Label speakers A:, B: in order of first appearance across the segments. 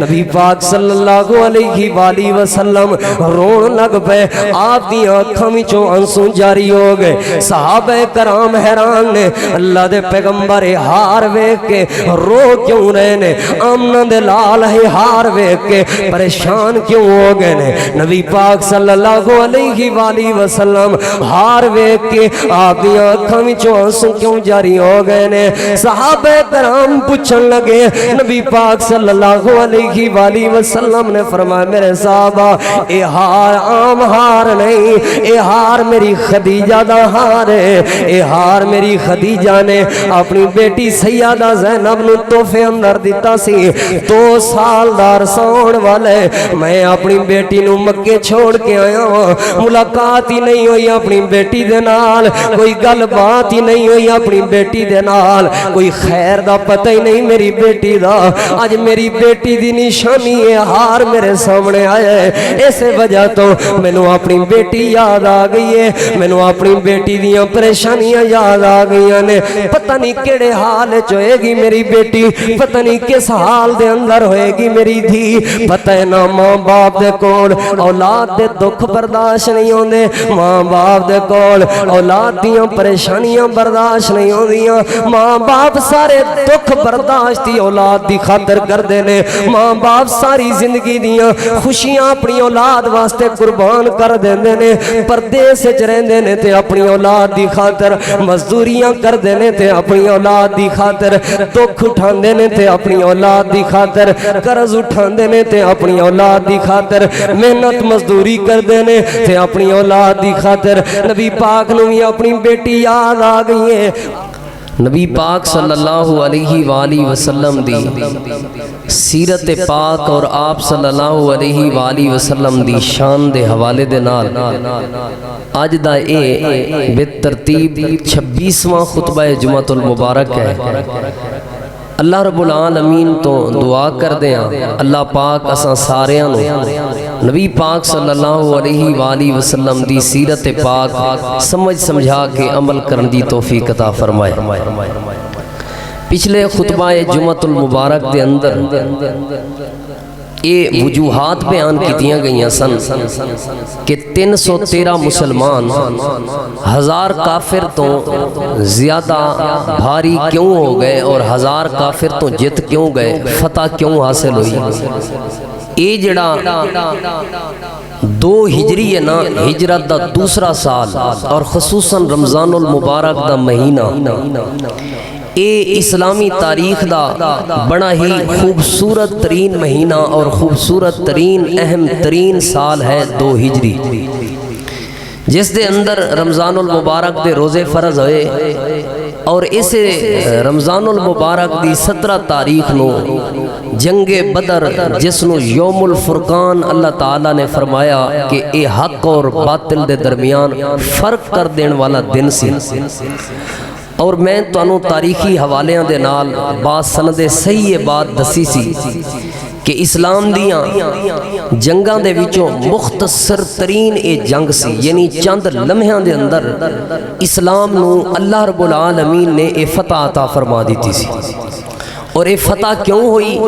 A: نبی پاک صلی اللہ علیہ وآلہ وسلم رون لگ پے، آپ دی آنکھاں وچوں آنسو جاری ہو گئے۔ صحابہ کرام حیران نے، اللہ دے پیغمبر ہار ویکھ کے رو کیوں رہے نے؟ آمنہ دے لال ہار ویکھ کے پریشان کیوں ہو گئے نے؟ نبی پاک صلی اللہ علیہ وآلہ وسلم ہار ویکھ کے آپ دی آنکھاں وچوں آنسو کیوں جاری ہو گئے نے؟ صحابہ کرام پوچھن لگے، نبی پاک صلی اللہ علیہ وآلہ وسلم نے فرمایا میرے صحابہ اے ہار عام ہار نہیں، اے ہار میری خدیجہ دا ہار ہے۔ اے ہار میری خدیجہ نے اپنی بیٹی سیدہ زینب نو تحفے اندر دیتا سی۔ 2 سال دار سون والے میں اپنی بیٹی نو مکے چھوڑ کے آیا ہوں، ملاقات ہی نہیں ہوئی اپنی بیٹی دے نال، کوئی گل بات ہی نہیں ہوئی اپنی بیٹی دے نال، کوئی خیر دا پتہ ہی نہیں میری بیٹی دا۔ آج میری بیٹی دی نشانی ہے ہار میرے سامنے آیا ہے، اس وجہ تو میں نو اپنی بیٹی یاد آ گئی ہے، میں نو اپنی بیٹی دیاں پریشانیاں یاد آ گئی نے۔ پتہ نہیں کیڑے حال ہوئے گی میری بیٹی، پتہ نہیں کس حال دے اندر ہوئے گی میری دھی، پتہ ہے نہ ماں باپ دے کول اولاد دے دکھ برداشت نہیں ہوندے، ماں باپ دے کول اولاد دیاں پریشانیاں برداشت نہیں ہوندیاں، ماں باپ سارے دکھ برداشت دی اولاد دی خاطر کر دینے، ماں باپ ساری زندگی دیاں خوشیاں اپنی اولاد واسطے قربان کر دیندے نے، پردیس وچ رہندے نے تے اپنی اولاد دی خاطر مزدوریاں کر دینے تے اپنی اولاد دی خاطر دکھ اٹھاندے نے تے اپنی اولاد دی خاطر قرض اٹھاندے نے تے اپنی اولاد دی خاطر محنت مزدوری کر دینے تے اپنی اولاد دی خاطر۔ نبی پاک نو بھی اپنی بیٹی یاد آ گئی ہے۔ نبی پاک صلی اللہ علیہ وآلہ وسلم دی سیرت پاک اور آپ صلی اللہ علیہ وآلہ وسلم دی شان دے حوالے دے نال آج دا اے بالترتیب 26واں خطبہ جمعۃ المبارک ہے۔ اللہ رب العالمین تو دعا کر دیں اللہ پاک اساں ساریاں نو نبی پاک صلی اللہ علیہ وآلہ وسلم دی سیرت پاک سمجھ سمجھا کے عمل کرن دی توفیق عطا فرمائے۔ پچھلے خطبہ جمعۃ المبارک دے اندر یہ وجوہات بیان کیتیاں گئیاں سن کہ 313 مسلمان 1000 کافر تو زیادہ بھاری کیوں ہو گئے اور 1000 کافر تو جت کیوں گئے، فتح کیوں حاصل ہوئی؟ یہ جڑا 2 ہجری ہے نا، ہجرت دا دوسرا سال اور خصوصاً رمضان المبارک دا مہینہ، اے اسلامی تاریخ دا بڑا ہی خوبصورت ترین مہینہ اور خوبصورت ترین اہم ترین سال ہے 2 ہجری، جس دے اندر رمضان المبارک دے روزے فرض ہوئے اور اس رمضان المبارک دی 17 تاریخ نو جنگ بدر جس نو یوم الفرقان اللہ تعالیٰ نے فرمایا کہ اے حق اور باطل دے درمیان فرق کر دین والا دن سی۔ اور میں تانوں تاریخی حوالیاں دے نال بعض سند صحیح بات دسی سی کہ اسلام دیاں جنگاں دے وچوں مختصر ترین اے جنگ سی، یعنی چند لمحیاں دے اندر اسلام نو اللہ رب العالمین نے اے فتح عطا فرما دیتی سی۔ اور اے فتح کیوں ہوئی؟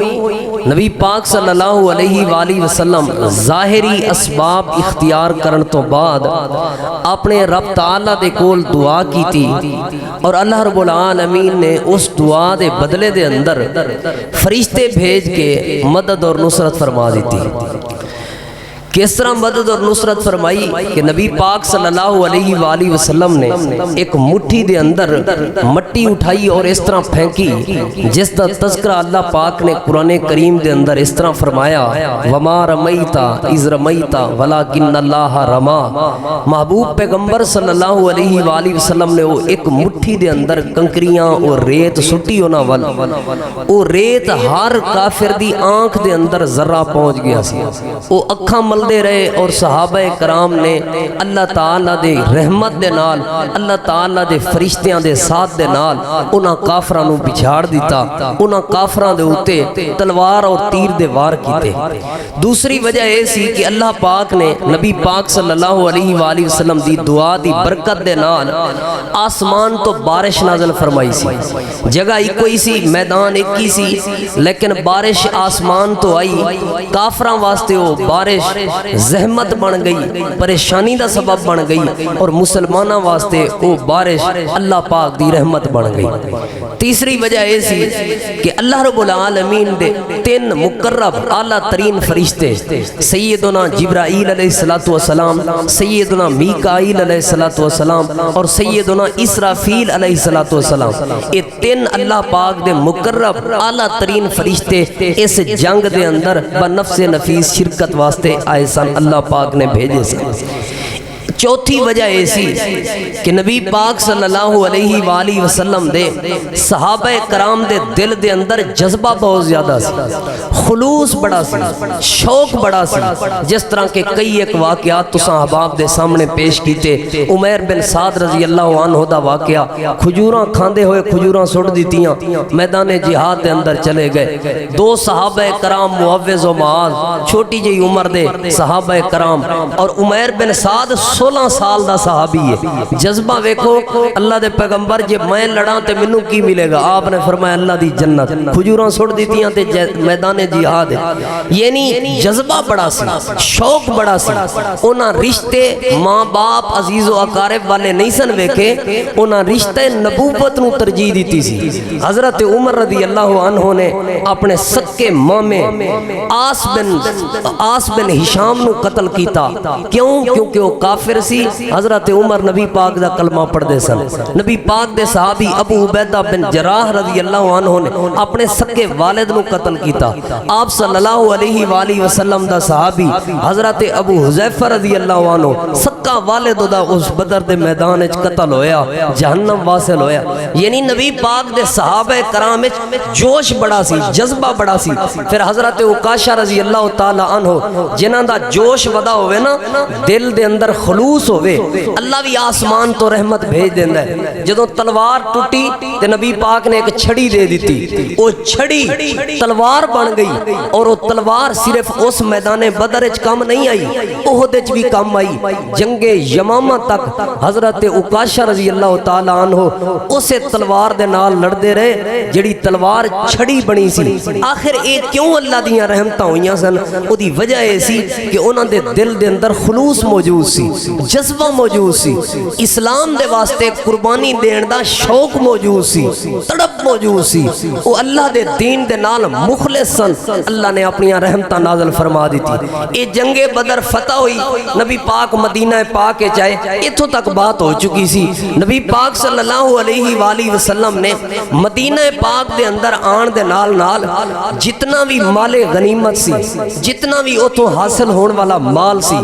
A: نبی پاک صلی اللہ علیہ وآلہ وسلم ظاہری اسباب اختیار کرن تو بعد اپنے رب تعالیٰ دے کول دعا کی تھی اور اللہ رب العالمین نے اس دعا دے بدلے دے اندر فرشتے بھیج کے مدد اور نصرت فرما دیتی۔ کس طرح مدد اور نصرت فرمائی کہ نبی پاک صلی اللہ علیہ وآلہ وسلم نے ایک مٹھی دے اندر مٹی اٹھائی اور اس طرح پھینکی جس دا تذکرہ اللہ پاک نے قرآن کریم دے اندر اس طرح فرمایا وَمَا رَمَيْتَ إِذْ رَمَيْتَ وَلَكِنَّ اللَّهَ رَمَا۔ محبوب پیغمبر صلی اللہ علیہ وآلہ وسلم نے وہ ایک مٹھی دے اندر کنکریاں اور ریت سٹی ہونا ول، وہ ریت ہر کافر دی آنکھ دے اندر ذرہ پہنچ گیا سی، وہ اکھاں مل ملدے رہے اور صحابہ کرام نے اللہ تعالیٰ دے رحمت دے نال اللہ تعالیٰ دے فرشتیاں دے ساتھ دے نال انہاں کافراں نو بچھاڑ دیتا، انہاں کافراں دے اوتے تلوار اور تیر دے وار کیتے۔ دوسری وجہ یہ سی کہ اللہ پاک نے نبی پاک صلی اللہ علیہ وآلہ وسلم دی دعا دی برکت دے نال آسمان تو بارش نازل فرمائی سی، جگہ ایک کوئی سی، میدان ایک ہی سی، لیکن بارش آسمان تو آئی، کافراں واسطے وہ بارش زحمت بن گئی، پریشانی دا سبب بن گئی، اور مسلمانہ واسطے وہ بارش اللہ پاک دی رحمت بن گئی۔ تیسری وجہ یہ سی کہ اللہ رب العالمین دے تین مقرب اعلیٰ ترین فرشتے سیدنا جبرائیل علیہ السلام، سیدنا میکائیل علیہ السلام اور سیدنا اسرافیل علیہ السلام، یہ تین اللہ پاک دے مقرب اعلیٰ ترین فرشتے اس جنگ دے اندر بنفس نفیس شرکت واسطے آئے سن، اللہ پاک نے بھیجے سن۔ چوتھی وجہ ایسی کہ نبی پاک صلی اللہ علیہ وآلہ وسلم دے صحابہ کرام دے دل دے اندر جذبہ بہت زیادہ سی، خلوص بڑا سی، شوق بڑا سی، جس طرح کے کئی ایک واقعات تساں احباب دے سامنے پیش کیتے۔ عمیر بن سعد رضی اللہ عنہ دا واقعہ، کھجوراں کھاندے ہوئے کھجوراں سٹ دیتیاں، میدان جہاد دے اندر چلے گئے۔ دو صحابہ کرام معوذ و معاذ، چھوٹی جی عمر دے صحابہ کرام، اور عمیر بن سعد 16 سال دا صحابی ہے۔ جذبہ ویکھو، اللہ دے پیغمبر جے میں لڑاں تے منوں کی ملے گا؟ آپ نے فرمایا اللہ دی جنت۔ کھجوراں سٹ دیتیاں تے میدان جہاد ہے، یعنی جذبہ بڑا سی، شوق بڑا سی۔ انہاں رشتے ماں باپ عزیز و اقارب والے نہیں سن ویکھے، انہاں رشتے نبوت نو ترجیح دیتی سی۔ حضرت عمر رضی اللہ عنہ نے اپنے سکے مامے آس بن ہشام نو قتل کیتا، کیوں؟ کیونکہ وہ کافر سی۔ حضرت عمر نبی پاک دا کلمہ پڑھ دے سن۔ نبی پاک دے صحابی ابو عبیدہ بن جراح رضی اللہ عنہ نے اپنے سکے والد نو قتل کیتا۔ آپ صلی اللہ علیہ وآلہ وسلم دا صحابی حضرت ابو حذیفہ رضی اللہ عنہ سکا والد دا اس بدر دے میدان وچ قتل ہویا، جہنم واصل ہویا۔ یعنی نبی پاک دے صحابہ کرام وچ جوش بڑا سی، جذبہ بڑا سی۔ پھر حضرت عکاشہ رضی اللہ تعالی عنہ جنہاں دا جوش ودا ہوئے نا، دل دے اندر خلوص ہوئے، اللہ بھی آسمان تو رحمت بھیج دیندہ ہے۔ جدوں تلوار ٹوٹی تے نبی پاک نے ایک چھڑی دے دیتی، وہ چھڑی تلوار بن گئی، اور وہ تلوار صرف اس میدان بدر وچ کام نہیں آئی، احد وچ بھی کام آئی۔ جنگ یمامہ تک حضرت عکاشہ رضی اللہ تعالی عنہ اسے تلوار دے نال لڑدے رہے جڑی تلوار چھڑی بنی سی۔ آخر اے کیوں اللہ دیاں رحمتاں ہوئیاں سن؟ او دی وجہ اے سی کہ انہاں دے دل دے اندر خلوص موجود سی، جذبہ موجود سی، اسلام دے واسطے قربانی دین دا شوق موجود سی، تڑپ موجود سی، او اللہ دے دین دے نال مخلص سن۔ اللہ نے اپنی رحمتاں نازل فرما دیتی۔ اے جنگ بدر فتح ہوئی، نبی پاک مدینہ پاک چاہے اتھوں تک بات ہو چکی سی۔ نبی پاک صلی اللہ علیہ وآلہ وسلم نے مدینہ پاک دے اندر آن دے نال نال جتنا بھی مال غنیمت سی، جتنا بھی اتھوں حاصل ہون والا مال سی،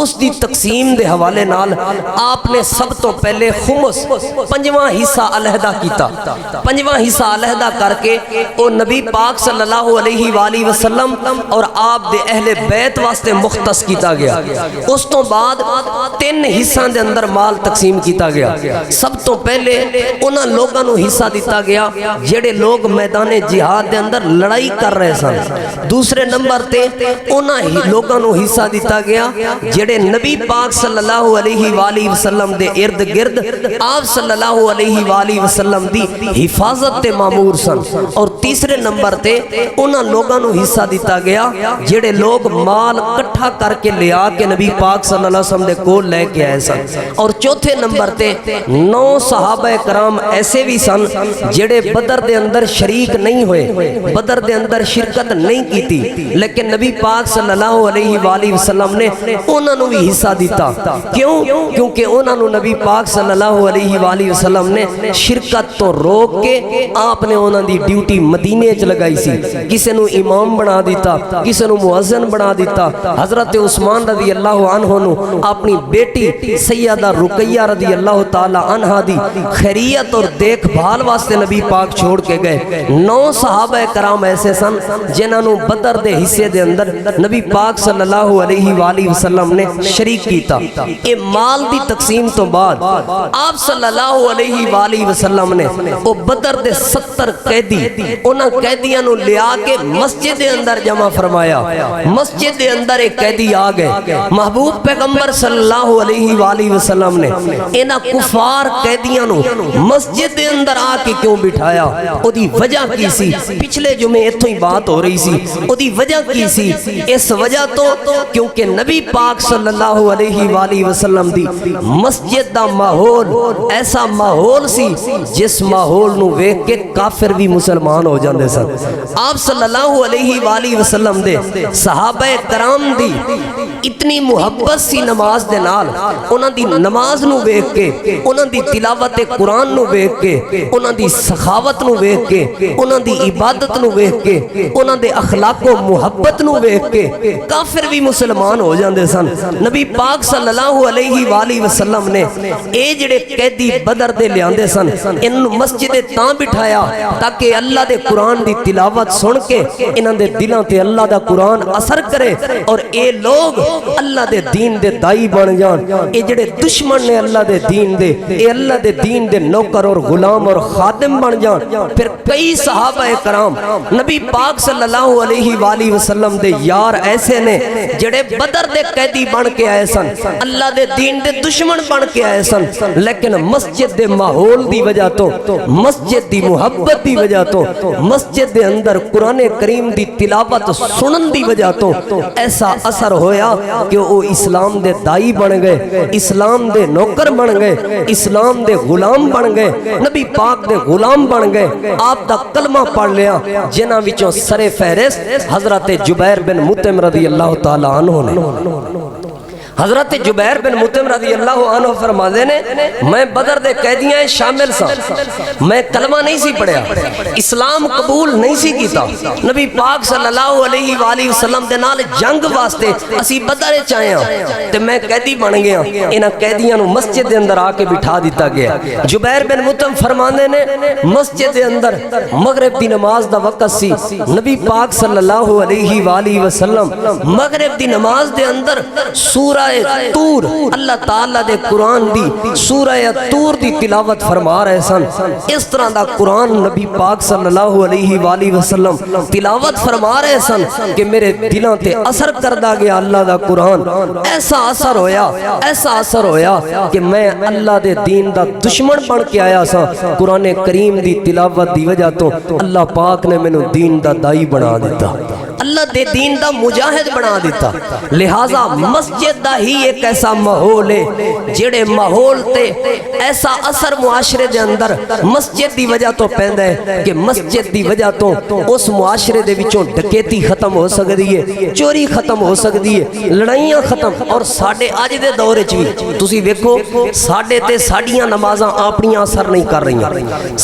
A: اس دی تقسیم دے حوالے نال آپ نے سب تو پہلے خمس پنجواں حصہ علیحدہ کیتا۔ پنجواں حصہ علیحدہ کر کے وہ نبی پاک صلی اللہ علیہ وآلہ وسلم اور آپ دے اہل بیت واسطے مختص کیتا گیا۔ اس تو بعد 3 حصہ دے اندر مال تقسیم کیتا گیا۔ سب تو پہلے انہاں لوگاں نو حصہ دیتا گیا جڑے لوگ میدان جہاد دے اندر لڑائی کر رہے سن۔ دوسرے نمبر تے انہاں لوگاں نو حصہ دیتا گیا جڑے نبی پاک صلی اللہ علیہ وآلہ وسلم دے ارد گرد آپ صلی اللہ علیہ وآلہ وسلم دی حفاظت تے مامور سن۔ اور تیسرے نمبر تے انہاں لوگاں نو حصہ دیتا گیا جڑے لوگ مال کٹھا کر کے لیا کے نبی پاک صلی اللہ علیہ وسلم دے کول لے کے آئے سن۔ اور چوتھے نمبر تے 9 صحابہ کرام ایسے بھی سن جڑے بدر دے اندر شریک نہیں ہوئے، بدر دے اندر شرکت نہیں کیتی، لیکن نبی پاک صلی اللہ علیہ وآلہ وسلم نے انہاں نو بھی حصہ دیتا۔ کیوں؟ کیونکہ انہوں نے نبی پاک صلی اللہ علیہ وآلہ وسلم نے شرکت تو روک کے آپ نے انہوں دی ڈیوٹی مدینے چ لگائی سی. کسے نو امام بنا دیتا, کسے نو مؤذن بنا دیتا. حضرت عثمان رضی اللہ عنہ نو اپنی بیٹی سیدہ رقیہ رضی اللہ تعالی عنہ دی خیریت اور دیکھ بھال واسطے نبی پاک چھوڑ کے گئے. 9 صحابہ کرام ایسے سن جنہاں نو بدر دے حصے دے اندر نبی پاک صلی اللہ علیہ وآلہ وسلم نے شریک کیتا. اے مال دی تقسیم تو بعد آپ صلی اللہ علیہ وآلہ وسلم نے او بدر دے 70 قیدی انہاں قیدیاں نو لیا کے مسجد دے اندر جمع فرمایا. مسجد دے اندر ایک قیدی آ گئے. محبوب پیغمبر صلی اللہ علیہ وآلہ وسلم نے انہاں کفار قیدیاں نو مسجد دے اندر آ کے کیوں بٹھایا؟ او دی وجہ کی سی؟ پچھلے جمعے ایتھوں ہی بات ہو رہی سی. او دی وجہ کی سی؟ اس وجہ تو کیونکہ نبی پاک صلی اللہ علیہ وآلہ وسلم دی مسجد دا ماحول ایسا ماحول سی جس ماحول نو ویکھ کے کافر بھی مسلمان ہو جاندے سن. آپ صلی اللہ علیہ وآلہ وسلم دے صحابہ کرام دی اتنی محبت سی نماز دے نال, انہاں دی نماز نو ویکھ کے, انہاں دی تلاوت قرآن نو ویکھ کے, انہاں دی سخاوت نو ویکھ کے, انہاں دی عبادت نو ویکھ کے, انہاں دے اخلاق و محبت نو ویکھ کے کافر بھی مسلمان ہو جاندے سن. نبی پاک صلی اللہ علیہ وآلہ وسلم نے اے جڑے قیدی بدر دے لیاندے سن ان مسجد تاں بٹھایا تاکہ اللہ دے قرآن دی تلاوت سن کے انہاں دے دلاں تے اللہ دا قرآن اثر کرے اور اے لوگ اللہ دے دین دے دائی بن جان. اے جڑے دشمن نے اللہ دے دین دے, اے اللہ دے دین دے نوکر اور غلام اور خادم بن جان. پھر کئی صحابہ کرام نبی پاک صلی اللہ علیہ وآلہ وسلم دے یار ایسے نے جڑے بدر دے قیدی بن کے آئے سن, اللہ دے دین دے دشمن بن کے آئے سن, لیکن مسجد دے ماحول دی وجہ تو, مسجد دی محبت دی وجہ تو, مسجد دے اندر قرآن کریم دی تلاوت سنن دی وجہ تو ایسا اثر ہویا کہ وہ اسلام دے دائی بن گئے, اسلام دے نوکر بن گئے, اسلام دے غلام بن گئے, نبی پاک دے غلام بن گئے. آپ دا کلمہ پڑھ لیا جنہاں وچوں سر فہرست حضرت جبیر بن مطعم رضی اللہ تعالی عنہ نے. حضرت جبیر بن مطعم رضی اللہ عنہ فرماتے نے میں بدر دے قیدیاں شامل سا, میں کلمہ نہیں سی پڑھیا, اسلام قبول نہیں سی کیتا. نبی پاک صلی اللہ علیہ وآلہ وسلم دے نال جنگ واسطے اسی بدر چاہیاں تے میں قیدی بن گیا. انہاں قیدیاں نو مسجد دے اندر آ کے بٹھا دیتا گیا. جبیر بن مطعم فرماندے نے مسجد دے اندر مغرب دی نماز دا وقت سی. نبی پاک صلی اللہ علیہ وآلہ وسلم مغرب دی نماز دے اندر سورہ تور, اللہ تعالیٰ دے قرآن دی سورہ تور دی تلاوت فرما رہے سن. اس طرح دا قرآن نبی پاک صلی اللہ علیہ وآلہ وسلم تلاوت فرما رہے سن کہ میرے دلوں تے اثر کردہ گیا اللہ دا قرآن. ایسا اثر ہویا, ایسا اثر ہویا کہ میں اللہ دے دین دا دشمن بن کے آیا سا. قرآن کریم دی تلاوت دی وجہ تو اللہ پاک نے میں دین دا دائی بنا دیتا, اللہ دے دین دا مجاہد بنا دیتا. لہٰذا مسجد دا ہی ایک ایسا ماحول ہے جڑے ماحول تے ایسا اثر معاشرے دے اندر مسجد دی وجہ تو پیندا ہے کہ مسجد دی وجہ تو اس معاشرے دے وچوں ڈکیتی ختم ہو سکدی ہے, چوری ختم ہو سکدی ہے, لڑائیاں ختم. اور ساڈے اج دے دور وچ وی تسی ویکھو ساڈے تے ساڈیاں نمازاں اپنیاں اثر نہیں کر رہیاں.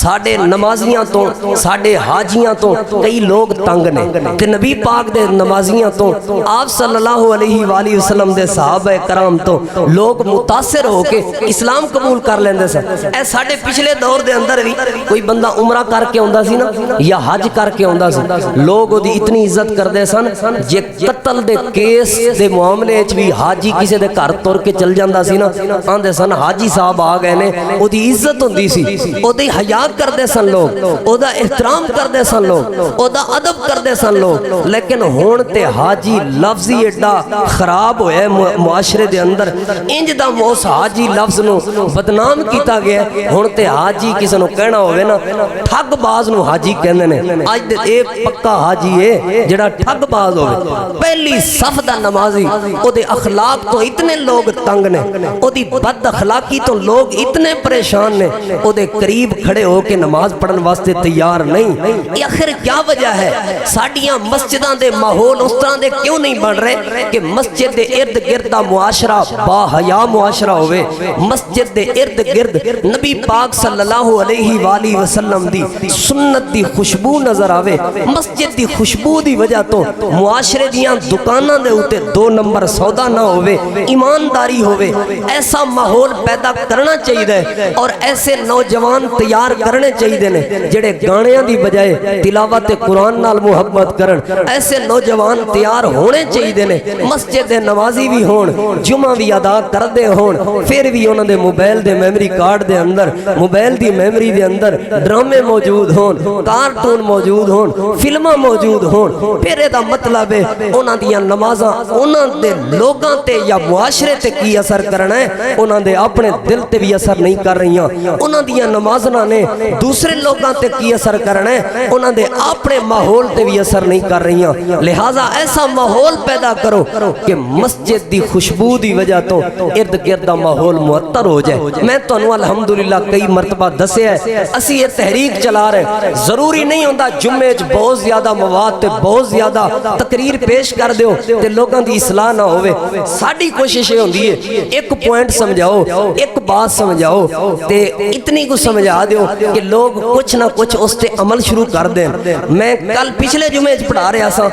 A: ساڈے نمازیاں تو, ساڈے حاجیاں تو کئی لوگ تنگ نے تے نبی پاک دے نمازیاں تو آپ صلی اللہ علیہ وآلہ وسلم دے صحابہ کرام تو لوگ متاثر ہو کے اسلام قبول کر لیندے سن. اے ساڈے پچھلے دور دے اندر بھی کوئی بندہ عمرہ کر کے آندا سی نا یا حج کر کے آندا سی, لوگ دی اتنی عزت کردے سن. جے قتل دے کیس دے معاملے وچ بھی حاجی کسے دے گھر تر کے چل جاندا سی نا, آندے سن حاجی صاحب آ گئے نے, او دی عزت ہوندی سی, او دی حیا کردے سن لوگ, او دا احترام کردے سن لوگ, او دا ادب کردے سن لوگ. لیکن ہن تے حاجی لفظ ہی ایڈا خراب ہویا معاشرے دے اندر, انج دا موس حاجی لفظ نو بدنام کیتا گیا. ہن تے حاجی کسے نو کہنا ہوے نا ٹھگ باز نو حاجی کہندے نے. اج تے اے پکا حاجی ہے جڑا ٹھگ باز ہوے. پہلی صف دا نمازی او دے اخلاق تو اتنے لوگ تنگ نے, او دی بد اخلاقی تو لوگ اتنے پریشان نے, او دے قریب کھڑے ہو کے نماز پڑھن واسطے تیار نہیں. یہ آخر کیا وجہ ہے؟ ساڈیاں مسجد مسجداں دے ماحول اس طرح دے کیوں نہیں بن رہے کہ مسجد دے ارد گرد دا معاشرہ با حیا معاشرہ ہوئے، مسجد دے ارد گرد نبی پاک صلی اللہ علیہ وآلہ وسلم دی سنت دی خوشبو نظر آوے، مسجد دی خوشبو دی وجہ تو معاشرے دیاں دکاناں دے ہوتے 2 نمبر سودا نہ ہوئے، ایمانداری ہوئے، ایسا ماحول پیدا کرنا چاہیے اور ایسے نوجوان تیار کرنے چاہیے جڑے گانیاں دی بجائے تلاوت قرآن نال محبت کرن، ایسے نوجوان تیار ہونے چاہیے مسجد نمازی بھی ہون، جمعہ بھی ادا کر دے ہون، پھر بھی انہوں نے موبائل دے میمری کارڈ دے اندر، موبائل دی میمری دے اندر ڈرامے موجود ہون، کارٹون موجود ہون، فلمہ موجود ہون، پھر دا مطلب ہے انہوں دیاں نمازاں انہوں دے لوگاں تے یا معاشرے تے کی اثر کرنا ہے، انہوں دے اپنے دل تے بھی اثر نہیں کر رہی ہیں، انہوں دیاں نمازاں نے دوسرے لوگاں تے کی اثر کرنا ہے، انہوں دے اپنے ماحول تے بھی اثر نہیں کر رہی ہیں، لہٰذا ایسا ماحول پیدا کرو کہ مسجد دی خوشبو دی وجہ تو ارد گرد دا ماحول معطر ہو جائے۔ میں تو انہوں الحمدللہ کئی مرتبہ دسے ہے اسی یہ تحریک چلا رہے، ضروری نہیں ہوندہ جمعے بہت زیادہ مواد تے بہت زیادہ تقریر پیش کر دیو تے لوگاں دی اصلاح نہ ہوئے، ساڑی کوششیں ہوندی ہے ایک پوائنٹ سمجھاؤ، ایک بات سمجھاؤ تے اتنی کو سمجھا دیو کہ لوگ کچھ نہ کچھ اس تے عمل شروع کر دیں۔ میں کل پچھلے جمعے پڑھا رہا سا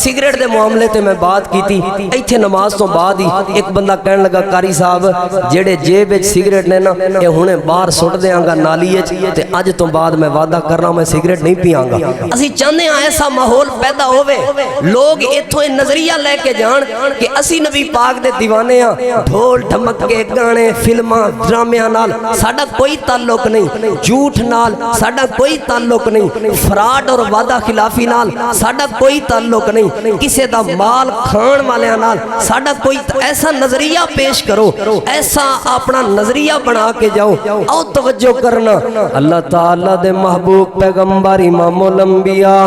A: سگریٹ دے معاملے تے میں بات کی تھی، ایتھے نماز تو بعد ہی ایک بندہ کہنے لگا قاری صاحب جیڑے جیب وچ سگریٹ نے نا یہ ہنے باہر سٹ دیاں گا نالی وچ تے اج تو بعد میں وعدہ کر رہا ہوں میں سگریٹ نہیں پیاں گا۔ اسی چاہتے ہیں ایسا ماحول پیدا ہوئے، لوگ ایتھوں نظریہ لے کے جان کہ اسی نبی پاک دے دیوانے ہیں، ڈھول ڈھمک کے گانے فلماں ڈرامیاں نال ساڈا کوئی تعلق نہیں، جھوٹ نال ساڈا کوئی تعلق نہیں، فراڈ اور وعدہ خلافی نال ساڈا کوئی تعلق نہیں، کسے دا مال کھان والیاں نال ساڈا کوئی ایسا نظریہ پیش کرو، ایسا اپنا نظریہ بنا کے جاؤ۔ او توجہ کرنا اللہ تعالیٰ دے محبوب پیغمبر امام الانبیاء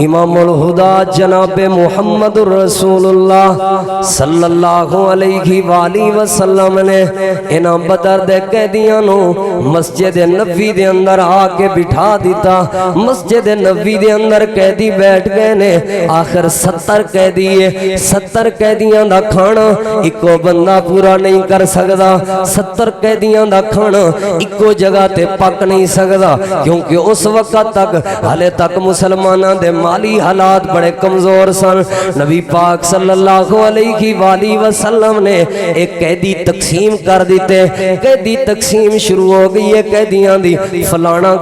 A: امام الہدا جناب محمد رسول اللہ صلی اللہ علیہ وآلہ وسلم نے انہاں بدر دے قیدیاں نو مسجد نبوی دے اندر آ کے بٹھا دیتا، مسجد نبوی دے اندر قیدی بیٹھ گئے نے، آخر 70 قیدی ہے، 70 قیدیاں دا کھانا ایکو بندہ پورا نہیں کر سکدا، 70 قیدیاں دا کھانا ایکو جگہ تے پک نہیں سکدا، کیونکہ اس وقت تک حالے تک مسلمانہ دے مالی حالات بڑے کمزور سن۔ نبی پاک صلی اللہ علیہ وآلہ وسلم نے ایک قیدی تقسیم کر دیتے، قیدی تقسیم شروع ہو گئی ہے قیدیاں دی، فلانا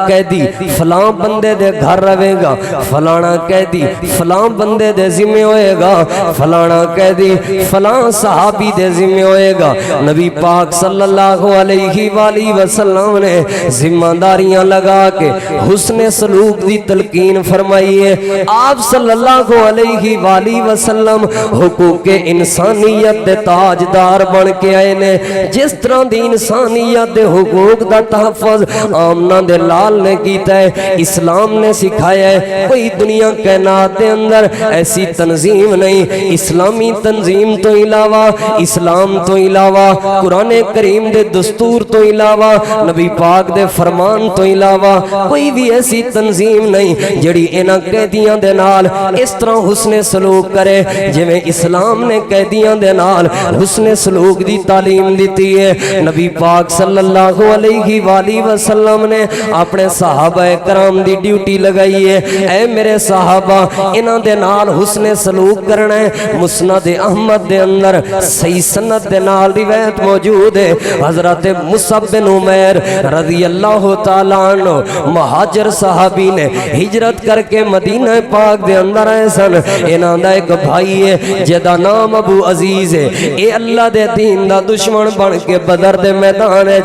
A: قیدی فلاں بندے دے گھر رہے گا، فلانا قیدی فلاں بندے دے ذمہ ہوئے گا، فلانا قیدی فلاں صحابی دے ذمہ ہوئے گا۔ نبی پاک صلی اللہ علیہ وآلہ وسلم نے ذمہ داریاں لگا کے حسن سلوک دی تلقین فرمائی ہے۔ آپ صلی اللہ علیہ وآلہ وسلم حقوق انسانیت دے تاجدار بن کے آئے نے، جس طرح دی انسانیت دے حقوق دا تحفظ آمنہ دے لال نے کیتا ہے، اسلام نے سکھایا ہے۔ کوئی دنیا کائنات دے اندر ایسی تنظیم نہیں، اسلامی تنظیم تو علاوہ، اسلام تو علاوہ، قرآن کریم دے دستور تو علاوہ، نبی پاک دے فرمان تو علاوہ کوئی بھی ایسی تنظیم نہیں جڑی انہاں قیدیاں دے نال اس طرح حسن سلوک کرے جویں اسلام نے قیدیاں دے نال حسن سلوک دی تعلیم دیتی ہے۔ نبی پاک صلی اللہ علیہ وآلہ وسلم نے اپنے صحابہ کرام دی ڈیوٹی لگائی ہے، اے میرے صحابہ انہاں دے نال حسن سلوک کرنا ہے۔ مسند احمد دے اندر صحیح سند دے نال روایت موجود ہے، حضرت مصعب بن عمیر رضی اللہ تعالیٰ عنہ مہاجر صحابی نے ہجرت کر کے مدینہ پاک دے اندر آئے سن، انہاں دا ایک بھائی ہے جدا نام ابو عزیز ہے، اے اللہ دے دین دا دشمن بن کے بدر دے میدان ہے،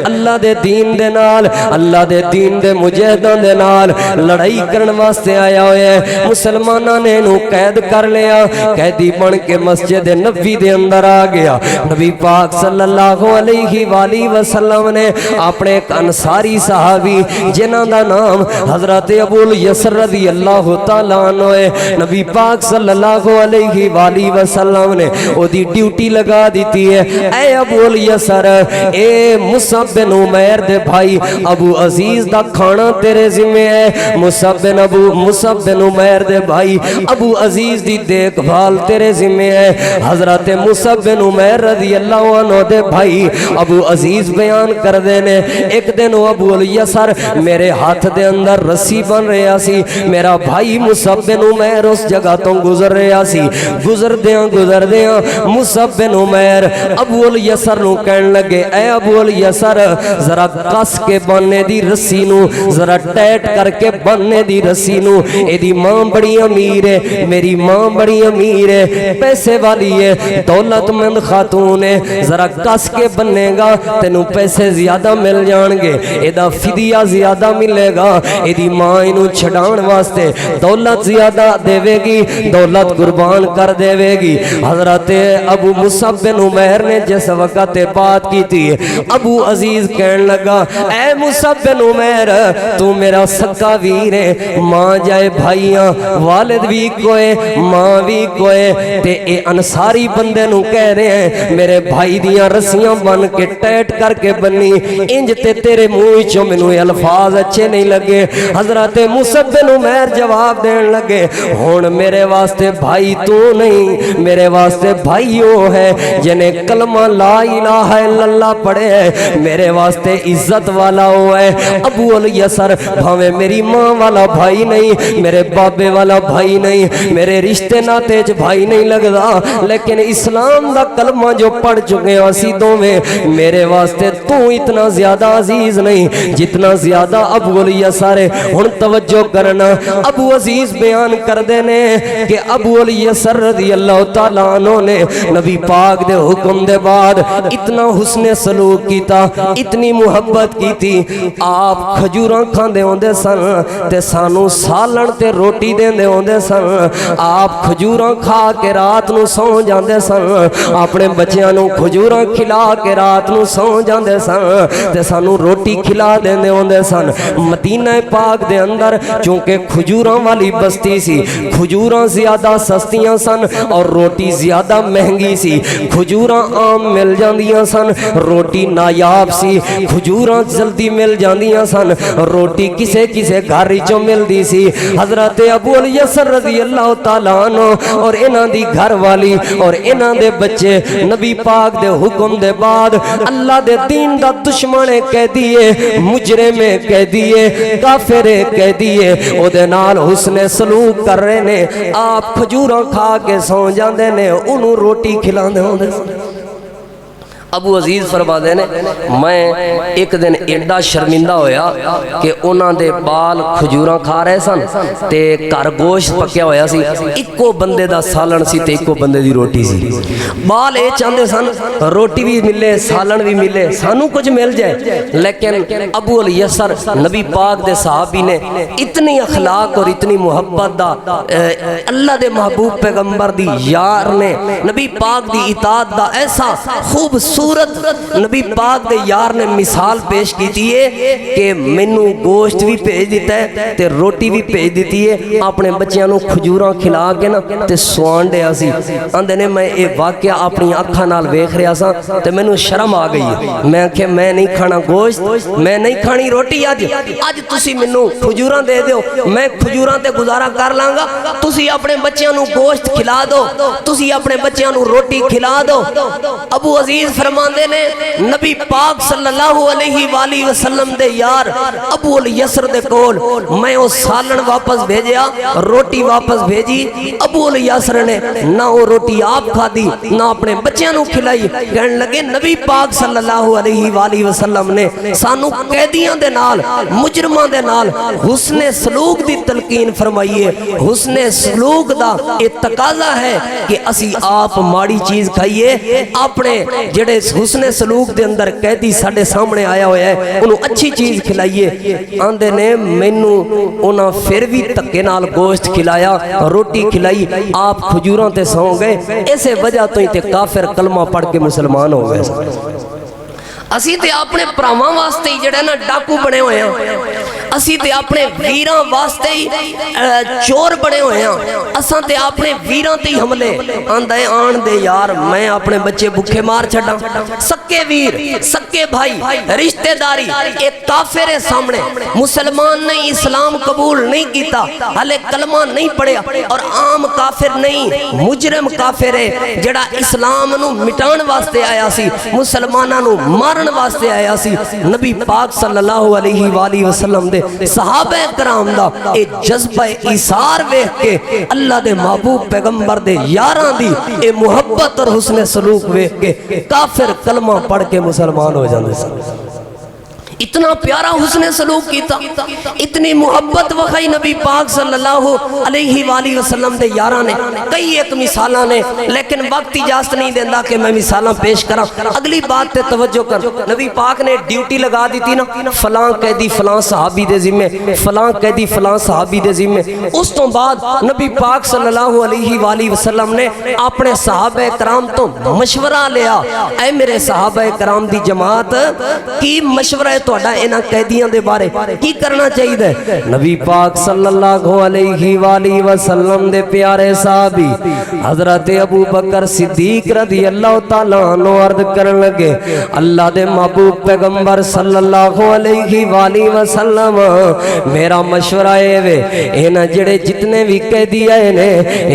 A: اللہ دے دین دے نال، اللہ دے دین دے مجاہدان دے نال لڑائی کرن واسطے آیا ہوئے ہیں۔ مسلمانہ نے انہوں قید کر لیا، قیدی بن کے مسجد نبوی دے اندر آ گیا۔ نبی پاک صلی اللہ علیہ وآلہ وسلم نے اپنے ایک انصاری صحابی جنہاں دا نام حضرت ابو الیسر رضی اللہ تعالیٰ عنہ ہے، نبی پاک صلی اللہ علیہ وآلہ وسلم نے او دی ڈیوٹی لگا دیتی ہے، اے ابو الیسر اے مصعب بن عمیر دے بھائی ابو عزیز دا کھانا تیرے ذمہ ہے۔ مصعب بن عمیر دے بھائی ابو عزیز دی دیکھ بھال تیرے ذمہ ہے۔ حضرت مصعب بن عمیر رضی اللہ عنہ دے بھائی ابو عزیز بیان کر دینے ایک دن ابو الیسر میرے ہاتھ دے اندر رسی بن رہا سی، میرا بھائی مصعب بن عمیر اس جگہ تو گزر رہا سی، گزر دیاں مصعب بن عمیر ابو الیسر نو کہن لگے اے ابو الیسر ذرا کس کے بننے دی رسی نو، ذرا ٹیٹ کر کے بننے دی رسی نو، اے دی ماں بڑی امیر ہے، میری ماں بڑی امیر ہے، پیسے والی ہے، دولت مند خاتون ہے، ذرا کس کے بننے گا تینوں پیسے زیادہ مل جان گے، اے دا فدیہ زیادہ ملے گا، اے دی ماں انہوں چھڑان واسطے دولت زیادہ دے گی، دولت قربان کر دے گی۔ حضرت ابو مصعب بن عمیر نے جس وقت بات کی تھی ابو عزیز کہن لگا اے مصعب بن عمیر تو میرا سکا ویر ہے، ماں جائے بھائیاں والد بھی کوئے ماں بھی کوئے، تے اے انصاری بندے نو کہہ رہے ہیں میرے بھائی دیاں رسیاں بن کے ٹیٹ کر کے بنی، انج تے تیرے منہ چوں مینوں الفاظ اچھے نہیں لگے۔ حضرت مصعب بن عمیر جواب دین لگے ہن میرے واسطے بھائی تو نہیں، میرے واسطے بھائی وہ ہے جنہیں کلمہ لا الہ الا اللہ پڑھے ہے، میرے واسطے عزت والا وہ ہے۔ ابو الیسر بھاویں میری ماں والا بھائی نہیں، میرے بابے والا بھائی نہیں، میرے رشتے ناتے چ بھائی نہیں لگدا، لیکن اسلام دا کلمہ جو پڑھ چکے اسی دوویں، میرے واسطے تو اتنا زیادہ عزیز نہیں جتنا زیادہ ابو الیسر ہے۔ ہن توجہ کرنا ابو عزیز بیان کر دینے کہ ابو الیسر رضی اللہ تعالیٰ عنہ نے نبی پاک دے حکم دے بعد اتنا حسن سلوک کیتا، اتنی محبت کی تھی، آپ کھجوراں کھاندے ہوندے سن تے سانو سالن تے روٹی دیندے ہوندے سن، آپ کھجوراں کھا کے رات نو سو جاندے سن، اپنے بچیاں نو کھجوراں کھلا کے رات نو سو جاندے سن تے سانو روٹی کھلا دیندے ہوندے سن۔ مدینہ پاک دے اندر چونکہ کھجوراں والی بستی سی، کھجوراں زیادہ سستیاں سن اور روٹی زیادہ مہنگی سی، کھجوراں عام مل جاندیاں سن، روٹی نایاب سی، کھجوراں جلدی مل جاندیاں سن، روٹی کسے کسے گھر چوں ملدی سی۔ حضرت ابو الیسر رضی اللہ تعالیٰ عنہ اور انہاں دی گھر والی اور انہاں دے بچے نبی پاک دے حکم دے بعد اللہ دے دین دا دشمن کہہ دیے، مجرم کہہ دیے، کافر کہہ دیے، او دے نال حسن سلوک کر رہے نے، آپ کھجوراں کھا کے سو جاندے نے، انہوں روٹی کھلاندے ہوندے سن۔ ابو عزیز فرما دینے میں ایک دن ایڈا شرمندہ ہویا کہ انہاں دے بال کھجوراں کھا رہے سن تے کار گوشت پکیا ہویا سی، ایکو بندے دا سالن سی تے ایکو بندے دی روٹی سی، بال اے چاندے سن روٹی بھی ملے سالن بھی ملے سانو کچھ مل جائے، لیکن ابو الیسر نبی پاک دے صحابی نے اتنی اخلاق اور اتنی محبت دا اللہ دے محبوب پیغمبر دی یار نے نبی پاک دی اطاعت دا ایسا خوبصورت نبی پاک دے یار نے مثال پیش کی ہے کہ مینوں گوشت بھی بھیج دیتا ہے تے روٹی بھی بھیج دیتی ہے، اپنے بچیاں نو کھجوراں کھلا کے نا تے سوان دیا سی۔ آندے نے میں اے واقعہ اپنی اکھاں نال ویکھ رہا سا تے مینوں شرم آ گئی ہے، میں کہ میں نہیں کھانا گوشت، میں نہیں کھانی روٹی، اج تسی مینوں کھجوراں دے دیو، میں کھجوراں تے گزارا کر لاں گا، تسی اپنے بچیاں نو گوشت کھلا دو، تسی اپنے بچیاں نو روٹی کھلا دو۔ ابو عزیز فرماندے نے نبی پاک صلی اللہ علیہ وآلہ وسلم دے یار ابو الیسر دے کول میں وہ سالن واپس بھیجیا، روٹی واپس بھیجی، ابو الیسر نے نہ وہ روٹی آپ کھا دی نہ اپنے بچیاں نو کھلائی، کہنے لگے نبی پاک صلی اللہ علیہ وآلہ وسلم نے سانو قیدیاں دے نال مجرماں دے نال حسن سلوک دی تلقین فرمائیے، حسن سلوک دا ایک تقاضا ہے کہ اسی آپ ماڑی چیز کھائیے، اپنے جڑے حسن سلوک دے اندر قیدی ساڑے سامنے آیا ہویا ہے انہوں اچھی چیز کھلائیے۔ آندے نے مینوں انہاں پھر بھی تکے نال گوشت کھلایا، روٹی کھلائی، آپ کھجوراں تے سو گئے، ایسے وجہ تو ہی تے کافر کلمہ پڑھ کے مسلمان ہو گئے۔ اسی تے اپنے پراواں واسطے ہی جڑے نا ڈاکو بنے ہوئے ہیں، اسی تے اپنے ویراں واسطے ہی چور بنے ہوئے ہیں، اساں تے اپنے ویراں تے ہی حملے آندے آن دے یار میں اپنے بچے بھوکے مار چھڑا۔ سکے ویر، سکے بھائی، رشتہ داری ایک کافر سامنے، مسلمان نے اسلام قبول نہیں کیتا، ہلے کلمہ نہیں پڑھیا، اور عام کافر نہیں، مجرم کافر ہے جڑا اسلام نو مٹان واسطے آیا سی، مسلماناں نو مارن واسطے آیا سی۔ نبی پاک صلی اللہ علیہ وآلہ وسلم دے صحابہ کرام دا اے جذبہ ایثار ویکھ کے اللہ دے محبوب پیغمبر دے یاراں دی اے محبت اور حسن سلوک ویکھ کے کافر کلمہ پڑھ کے مسلمان ہو جاندے سن۔ اتنا پیارا حسن سلوک کیتا، اتنی محبت وخی نبی پاک صلی اللہ علیہ وآلہ وسلم دے یاراں نے، کئی ایک مثالاں نے، لیکن وقت اجازت نہیں دیندہ کہ میں مثالاں پیش کراں۔ اگلی بات تے توجہ کر، نبی پاک نے ڈیوٹی لگا دی تھی نا، فلاں قیدی فلاں صحابی دے ذمے، فلاں قیدی فلاں صحابی دے ذمے۔ اس تو بعد نبی پاک صلی اللہ علیہ وآلہ وسلم نے اپنے صحابہ کرام تو مشورہ لیا، اے میرے صحابہ کرام دی جماعت کی مشورہ توڑا انہاں قیدیاں دے بارے کی کرنا چاہیے دے؟ نبی پاک صلی اللہ علیہ وآلہ وسلم دے پیارے صحابی حضرت ابو بکر صدیق رضی اللہ تعالیٰ عنہ عرض کرن لگے، اللہ دے محبوب پیغمبر صلی اللہ علیہ وآلہ وسلم میرا مشورہ ہے انہاں جڑے جتنے بھی قیدی آئے نے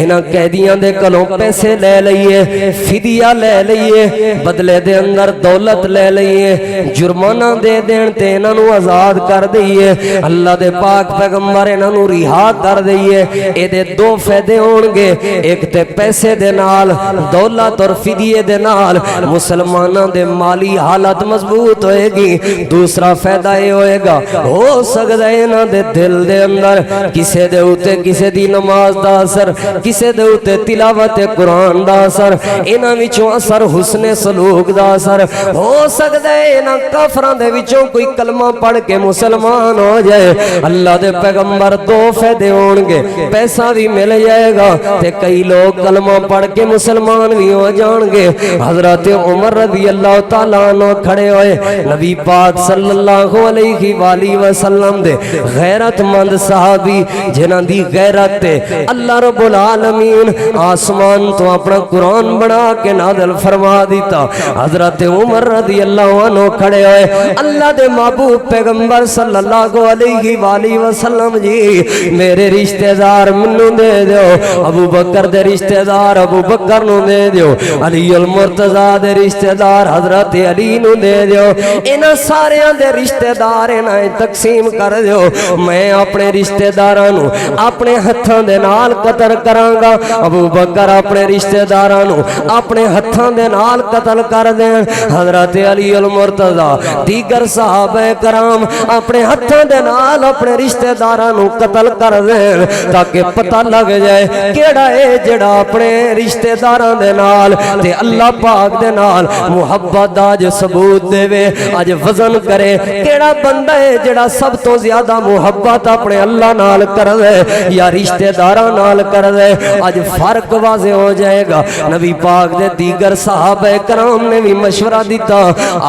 A: انہاں قیدیاں دے کلوں پیسے لے لئیے، فدیہ لے لئیے، بدلے دے اندر دولت لے لئیے، جرمانہ دے دین تے انہاں نو آزاد کر دئیے، اللہ دے پاک پیغمبر انہاں نو رہا کر دئیے۔ اے دے دو فیدے ہونگے، ایک تے پیسے دے نال، دولت اور فدیے دے نال مسلمانوں دے مالی حالت مضبوط ہوئے گی۔ دوسرا فیدہ یہ ہوئے گا، ہو سکتا ہے انہاں دے دل دے اندر کسے دے ہوتے کسے دی نماز دا اثر، کسے دے ہوتے تلاوت قرآن دا اثر، انہاں وچوں اثر حسن سلوک دا اثر، ہو سکتا ہے انہاں کافران دے وچوں کوئی کلمہ پڑھ کے مسلمان ہو جائے۔ اللہ دے پیغمبر دو فیدے ہونگے، پیسہ بھی مل جائے گا تے کئی لوگ کلمہ پڑھ کے مسلمان بھی ہو جانگے۔ حضرت عمر رضی اللہ تعالیٰ عنہ کھڑے ہوئے، نبی پاک صلی اللہ علیہ وآلہ وسلم دے غیرت مند صحابی جنہاں دی غیرت تے اللہ رب العالمین آسمان تو اپنا قرآن بنا کے نازل فرما دیتا۔ حضرت عمر رضی اللہ عنہ کھڑے ہوئے، اللہ دے محبوب پیغمبر صلی اللہ علیہ وآلہ وسلم جی میرے رشتہ دار منو دے دیو، ابو بکر دے رشتہ دار ابو بکر نو دے دیو، علی المرتضی دے رشتہ دار حضرت علی نو دے دیو، انہاں ساریاں دے رشتہ دار انہاں تقسیم کر دیو، میں اپنے رشتہ دارانو اپنے ہتھاں دے نال قتل کرانگا، ابو بکر اپنے رشتہ دارانو اپنے ہتھاں دے نال قتل کر دیں، حضرت علی المرتضی دیگر صحابہ کرام اپنے ہتھاں دے نال اپنے رشتہ دارانو قتل کر دیں، تاکہ پتہ لگ جائے کیڑا ہے جڑا اپنے رشتہ داران دے نال تے اللہ پاک دے نال محبت آج ثبوت دے وے، آج وزن کرے کیڑا بندہ ہے جڑا سب تو زیادہ محبت اپنے اللہ نال کر دے یا رشتہ داران نال کر دے، آج فرق واضح ہو جائے گا۔ نبی پاک دے دیگر صحابہ کرام نے بھی مشورہ دیتا،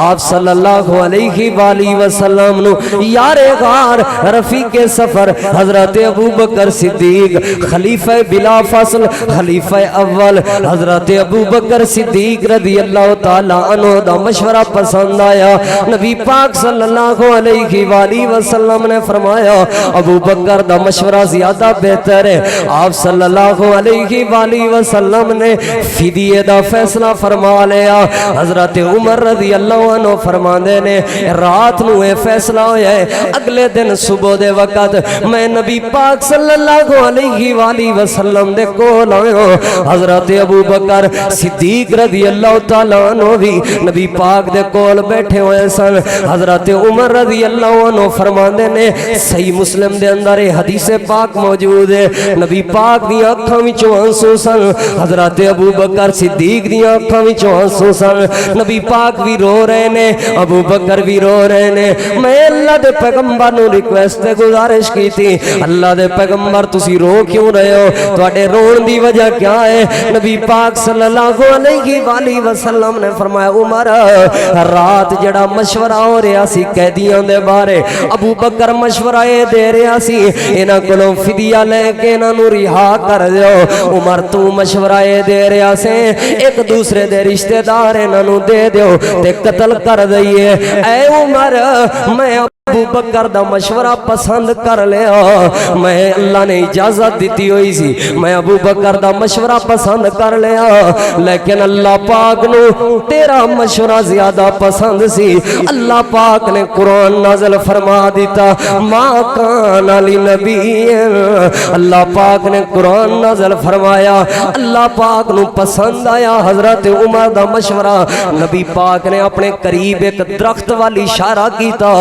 A: آپ صلی اللہ علیہ وآلہ وسلم نو یار غار رفیق سفر حضرت ابو بکر صدیق خلیفہ بلا فصل خلیفہ اول حضرت ابو بکر صدیق رضی اللہ تعالیٰ عنہ دا مشورہ پسند آیا۔ نبی پاک صلی اللہ علیہ وآلہ وسلم نے فرمایا ابو بکر دا مشورہ زیادہ بہتر ہے، آپ صلی اللہ علیہ وآلہ وسلم نے فدیے دا فیصلہ فرما لیا۔ حضرت عمر رضی اللہ عنہ فرماندے نے رات نو اے فیصلہ ہویا ہے، اگلے دن صبح دے وقت میں نبی پاک صلی اللہ علیہ وآلہ وسلم دے کول آیا، حضرت ابو بکر صدیق رضی اللہ تعالیٰ عنہ بھی نبی پاک دے کول بیٹھے ہوئے سن۔ حضرت عمر رضی اللہ عنہ فرماندے نے صحیح مسلم دے اندر حدیث پاک موجود ہے، نبی پاک دی آنکھاں وچوں آنسو سن، حضرت ابو بکر صدیق دی آنکھاں وچوں آنسو سن، نبی پاک بھی رو رہے نے، ابو بکر بھی رو رہے نے میں اللہ دے پیغمبر نو ریکویسٹ گزارش کی تھی اللہ دے پیغمبر تسی رو کیوں رہے ہو تواڈے رون دی وجہ کیا ہے نبی پاک صلی اللہ علیہ وآلہ وسلم نے فرمایا عمر رات جڑا مشورہ ہو رہا سی قیدیاں دے بارے ابو بکر مشورہ دے رہا سی انہاں کولوں فدیہ لے کے انہاں نو رہا کر دیو عمر تو مشورہ دے رہا سے ایک دوسرے دے رشتہ دار انہاں نو دے دیو تے قتل کر دئیے اے عمر میں ابو بکر دا مشورہ پسند کر لیا میں اللہ نے اجازت دیتی ہوئی سی میں ابو بکر دا مشورہ پسند کر لیا لیکن اللہ پاک نو تیرا مشورہ زیادہ پسند سی اللہ پاک نے قرآن نازل فرما دیتا ما کان لنبی اللہ پاک نے قرآن نازل فرمایا اللہ پاک نو پسند آیا حضرت عمر دا مشورہ نبی پاک نے اپنے قریب ایک درخت والی اشارہ کیتا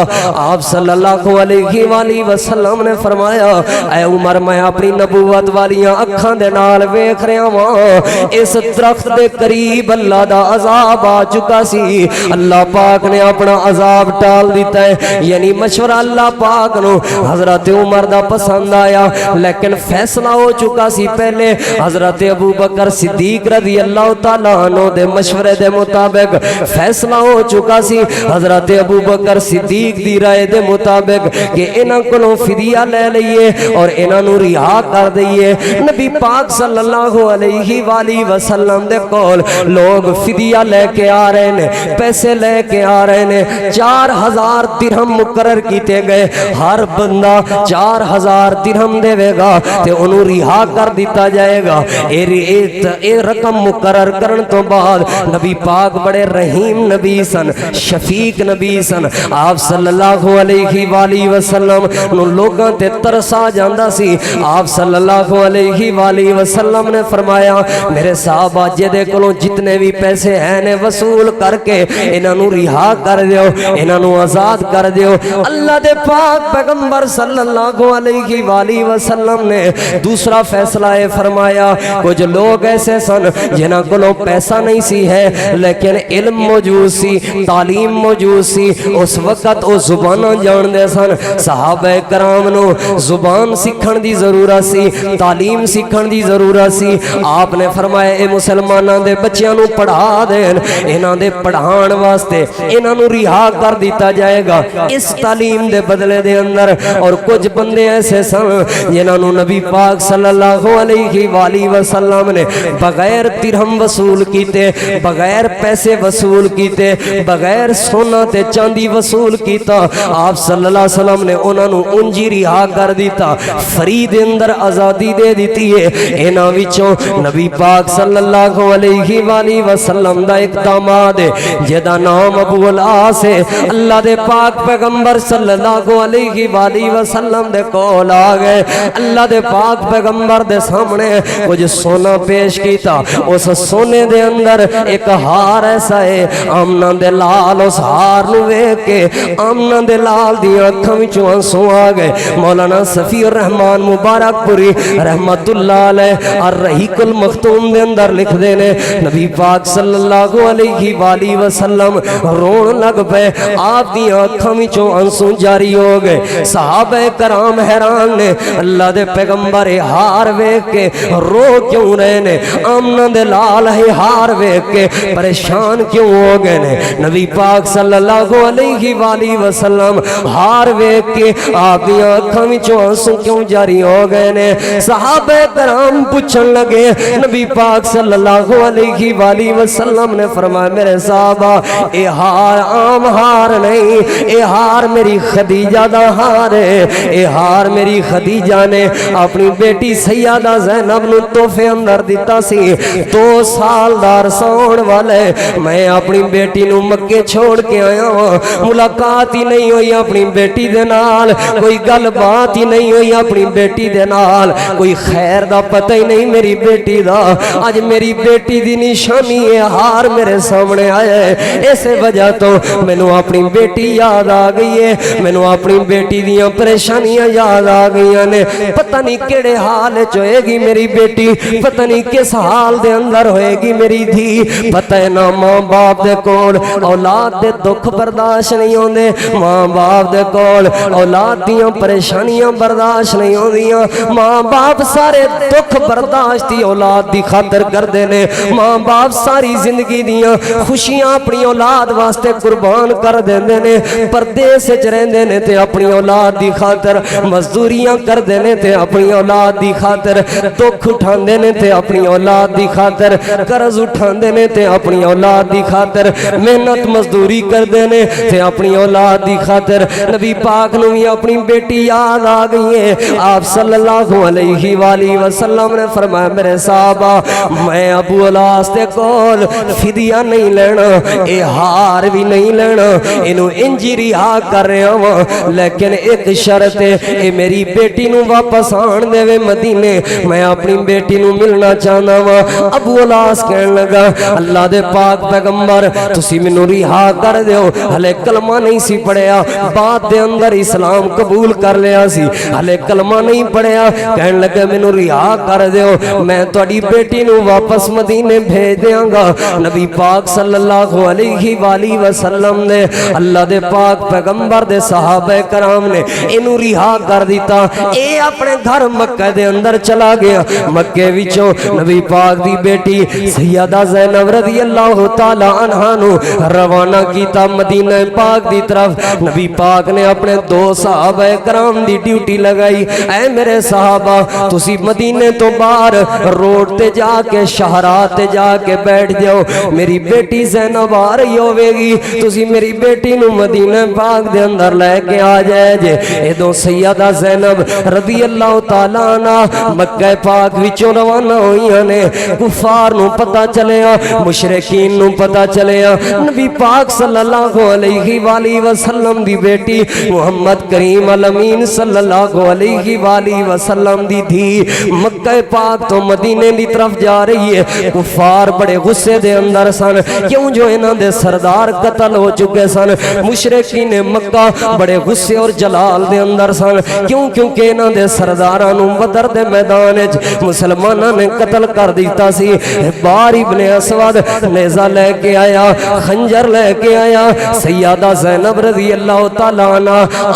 A: آپ صلی اللہ علیہ وآلہ وسلم نے فرمایا اے عمر میں اپنی نبوت والیاں اکھاں دے نال ویکھ رہا ہاں اس درخت دے قریب اللہ دا عذاب آ چکا سی اللہ پاک نے اپنا عذاب ٹال دیتا ہے یعنی مشورہ اللہ پاک نو حضرت عمر دا پسند آیا لیکن فیصلہ ہو چکا سی پہلے حضرت ابو بکر صدیق رضی اللہ تعالیٰ عنہ دے مشورے دے مطابق فیصلہ ہو چکا سی حضرت ابو بکر صدیق دی رائے دے مطابق کہ انہاں کولوں فدیہ لے لئیے اور انہاں نو رہا کر دئیے نبی پاک صلی اللہ علیہ وآلہ وسلم دے کول لوگ فدیہ لے کے آ رہے نے پیسے لے کے آ رہے نے 4000 درہم مقرر کیتے گئے ہر بندہ 4000 درہم دے گا تے انہوں رہا کر دیتا جائے گا اے رقم مقرر کرن تو بعد نبی پاک بڑے رحیم نبی سن شفیق نبی سن آپ صلی اللہ علیہ وآلہ وسلم نو لوگاں تے ترسا جاندہ سی آپ صلی اللہ علیہ وآلہ وسلم نے فرمایا میرے صحابہ جدے کلوں جتنے بھی پیسے ہیں نے وصول کر کے انہاں نو رہا کر دیو انہاں نو آزاد کر دیو اللہ دے پاک پیغمبر صلی اللہ علیہ وآلہ وسلم نے دوسرا فیصلہ فرمایا کچھ لوگ ایسے سن جنہاں کلوں پیسہ نہیں سی ہے لیکن علم موجود سی تعلیم موجود سی اس وقت او زبانہ جان دے سن صحابہ کرام نو زبان سکھن دی ضرورت سی تعلیم سکھن دی ضرورت سی آپ نے فرمایا اے مسلمانہ دے بچیاں نو پڑھا دین انہاں دے پڑھان واسطے انہاں نو رہا کر دیتا جائے گا اس تعلیم دے بدلے دے اندر اور کچھ بندے ایسے سن جنہاں نو نبی پاک صلی اللہ علیہ وآلہ وسلم نے بغیر درہم وصول کیتے بغیر پیسے وصول کیتے بغیر سونا تے چاندی وصول کیتا آپ صلی اللہ علیہ وسلم نے انہاں نو انجی رہا کر دیتا فرید اندر آزادی دے دیتی ہے انہاں وچوں نبی پاک صلی اللہ علیہ وآلہ وسلم دا ایک داماد ہے جدا نام ابو العاص ہے اللہ دے پاک پیغمبر صلی اللہ علیہ وآلہ وسلم دے کول آ گئے اللہ دے پاک پیغمبر دے سامنے کچھ سونا پیش کیتا اس سونے دے اندر ایک ہار ایسا ہے آمنہ دے لال اس ہار نو ویکھ کے آمنہ دے لال دی اکھاں وچوں آنسو آ گئے مولانا صفی الرحمن مبارک پوری رحمت اللہ علیہ الرحیق المختوم دے اندر لکھ دینے نبی پاک صلی اللہ علیہ وآلہ وسلم رون لگ پے آپ دی اکھاں وچوں آنسو جاری ہو گئے صحابہ کرام حیران نے اللہ دے پیغمبر ہار ویکھ کے رو کیوں رہے نے آمنہ دے لال ہے ہار ویکھ کے پریشان کیوں ہو گئے نے نبی پاک صلی اللہ علیہ وآلہ وسلم ہار ویکھ کے آپ دی اکھاں وچوں آنسو کیوں جاری ہو گئے نے صحابہ کرام پوچھن لگے نبی پاک صلی اللہ علیہ وآلہ وسلم نے فرمایا میرے صحابہ اے ہار عام ہار نہیں اے ہار میری خدیجہ دا ہار ہے اے ہار میری خدیجہ نے اپنی بیٹی سیدہ زینب نو تحفے اندر دیتا سی 2 سال دار سون والے میں اپنی بیٹی نو مکے چھوڑ کے آیا ہوں ملاقات ہی نہیں ہوئی اپنی بیٹی دے نال، کوئی گل بات ہی نہیں ہوئی اپنی بیٹی دے نال، کوئی خیر دا پتہ ہی نہیں میری بیٹی دا۔ آج میری بیٹی دی نشانی ہے ہار میرے سامنے آیا ہے، اس وجہ تو میں نو اپنی بیٹی یاد آ گئی ہے، میں نو اپنی بیٹی دیاں پریشانیاں یاد آ گئی نے۔ پتہ نہیں کیڑے حال ہوئے گی میری بیٹی، پتہ نہیں کس حال دے اندر ہوئے گی میری دھی، پتہ ہے نا ماں باپ دے کول اولاد دے دکھ برداشت نہیں ہوندے، ماں باپ دے کول اولاد دیاں پریشانیاں برداشت نہیں ہوندیاں، ماں باپ سارے دکھ برداشت دی اولاد دی خاطر کر دینے، ماں باپ ساری زندگی دیاں خوشیاں اپنی اولاد واسطے قربان کر دیندے نے، پردیس وچ رہندے نے تے اپنی اولاد دی خاطر مزدوریاں کر دینے تے اپنی اولاد دی خاطر دکھ اٹھاندے نے تے اپنی اولاد دی خاطر قرض اٹھاندے نے تے اپنی اولاد دی خاطر محنت مزدوری کر دینے تے اپنی اولاد دی خاطر۔ نبی پاک نو بھی اپنی بیٹی یاد آ گئی ہے، آپ صلی اللہ علیہ وآلہ وسلم نے فرمایا میرے صحابہ میں ابو الاس دے کول فدیہ نہیں لینا، اے ہار بھی نہیں لینا، انہوں انجی رہا کر رہا ہوں، لیکن ایک شرط ہے اے میری بیٹی نو واپس آن دے وے مدینے، میں اپنی بیٹی نو ملنا چاہنا ہوں۔ ابو الاس کہنے لگا اللہ دے پاک پیغمبر تسی منو رہا کر دیو، ہلے کلمہ نہیں سی پڑھیا، بعد دے اندر اسلام قبول کر لیا سی، ہلے کلمہ نہیں پڑھیا، کہنے لگا منو رہا کر دیو، میں تہاڈی بیٹی نو واپس مدینے بھیج دیاں گا۔ نبی پاک صلی اللہ علیہ وآلہ وسلم نے اللہ دے پاک پیغمبر دے صحابہ کرام نے انہوں رہا کر دیتا، اے اپنے گھر مکہ دے اندر چلا گیا۔ مکہ وچوں نبی پاک دی بیٹی سیدہ زینب رضی اللہ تعالی عنہا نو روانہ کیتا مدینہ پاک دی طرف۔ نبی پاک نے اپنے دو صحابہ کرام دی ڈیوٹی لگائی، اے میرے صحابہ تسی مدینے تو باہر روڈ تے جا کے شہرات تے جا کے بیٹھ جاؤ، میری بیٹی زینب آ رہی ہوے گی، تسی میری بیٹی نو مدینہ پاک دے اندر لے کے آ جائے جے۔ ادو سیدہ زینب رضی اللہ تعالیٰ عنہ مکہ پاک وچوں روانہ ہوئیاں نے، کفار نو پتہ چلیا، مشرکین نو پتہ چلیا نبی پاک صلی اللہ علیہ وآلہ وسلم دی بیٹی محمد کریم الامین صلی اللہ علیہ وآلہ وسلم دی دھی مکہ پاک تو مدینے دی طرف جا رہی ہے۔ کفار بڑے غصے دے اندر سن، کیوں جو انہاں دے سردار قتل ہو چکے سن، مشرکین مکہ بڑے غصے اور جلال دے اندر سن، کیونکہ انہاں دے سردارانو بدر دے میدان وچ مسلماناں نے قتل کر دیتا سی۔ حبار ابن اسود نیزہ لے کے آیا، خنجر لے کے آیا، سیدہ زینب رضی اللہ تعالیٰ عنہ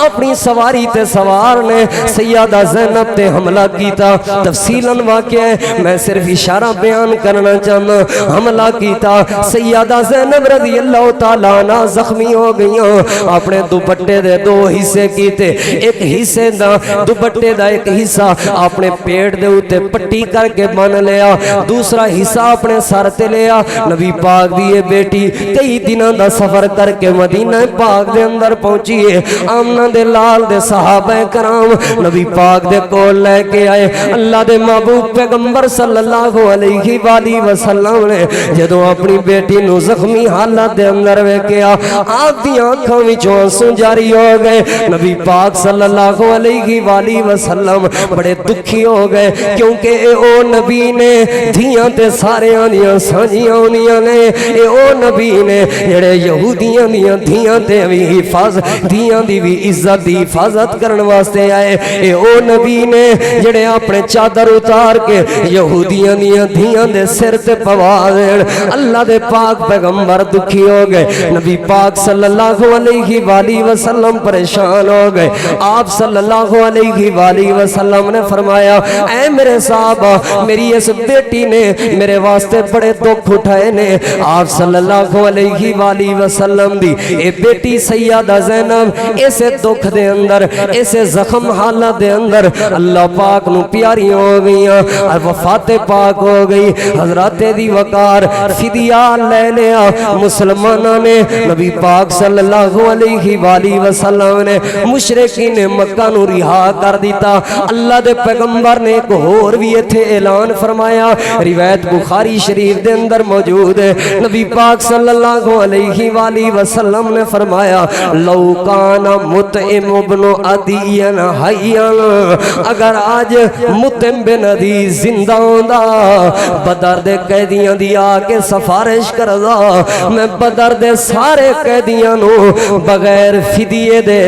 A: اپنی سواری تے سوار نے سیدہ زینب تے حملہ کیتا۔ تفصیلاً واقعہ ہے میں صرف اشارہ بیان کرنا چاہنا، حملہ کیتا، سیدہ زینب رضی اللہ تعالیٰ عنہ زخمی ہو گئیاں، اپنے دوپٹے دے دو حصے کیتے، ایک حصے دا دوپٹے دا ایک حصہ اپنے پیٹ دے ہوتے پٹی کر کے بن لیا، دوسرا حصہ اپنے سر تے لیا۔ نبی پاک دی یہ بیٹی کئی دنوں دا سفر کر کے مدینہ پاک دے اندر پہنچی ہے۔ آمنہ دے لال دے صحابہ کرام نبی پاک دے کول لے کے آئے، اللہ دے محبوب پیغمبر صلی اللہ علیہ وآلہ وسلم نے جدوں اپنی بیٹی نو زخمی حالت دے اندر ویکھیا، آپ دی آنکھاں وچوں آنسو جاری ہو گئے۔ نبی پاک صلی اللہ علیہ وآلہ وسلم بڑے دکھی ہو گئے، کیونکہ اے او نبی نے دھیاں تے سارے آنیاں سانجیاں ہونیاں نے، اے او نبی نے جڑے یہودیاں دیاں دھیاں تے بھی حفاظت دھیاں دی بھی عزت دی حفاظت کرن واسطے آئے، اے او نبی نے جڑے اپنے چادر اتار کے یہودیاں دیاں دھیاں دے سر تے پوا دین۔ اللہ دے پاک پیغمبر دکھی ہو گئے، نبی پاک صلی اللہ علیہ وآلہ وسلم پریشان ہو گئے۔ آپ صلی اللہ علیہ وآلہ وسلم نے فرمایا اے میرے صحابہ میری اس بیٹی نے میرے واسطے بڑے دکھ اٹھائے نے۔ آپ صلی اللہ علیہ وآلہ وسلم دی اے بیٹی سیدہ زینب اسے دکھ دے اندر اسے زخم حالت دے اندر اللہ پاک نو پیاری ہو گئیاں، وفات پاک ہو گئی۔ حضرات دی وقار فدیہ لے لیا مسلمانہ نے، نبی پاک صلی اللہ علیہ وآلہ وسلم نے مشرکین مکہ نو رہا کر دیتا۔ اللہ دے پیغمبر نے ایک اور بھی ایتھے اعلان فرمایا، روایت بخاری شریف دے اندر موجود ہے، نبی پاک صلی اللہ علیہ وآلہ وسلم نے فرمایا لو کان مطعم ابن عدی حیا، اگر آج مطعم بن عدی زندہ ہوندا بدر دے قیدیاں دی آ کے سفارش کردا، میں بدر دے سارے قیدیاں نو بغیر فدیے دے،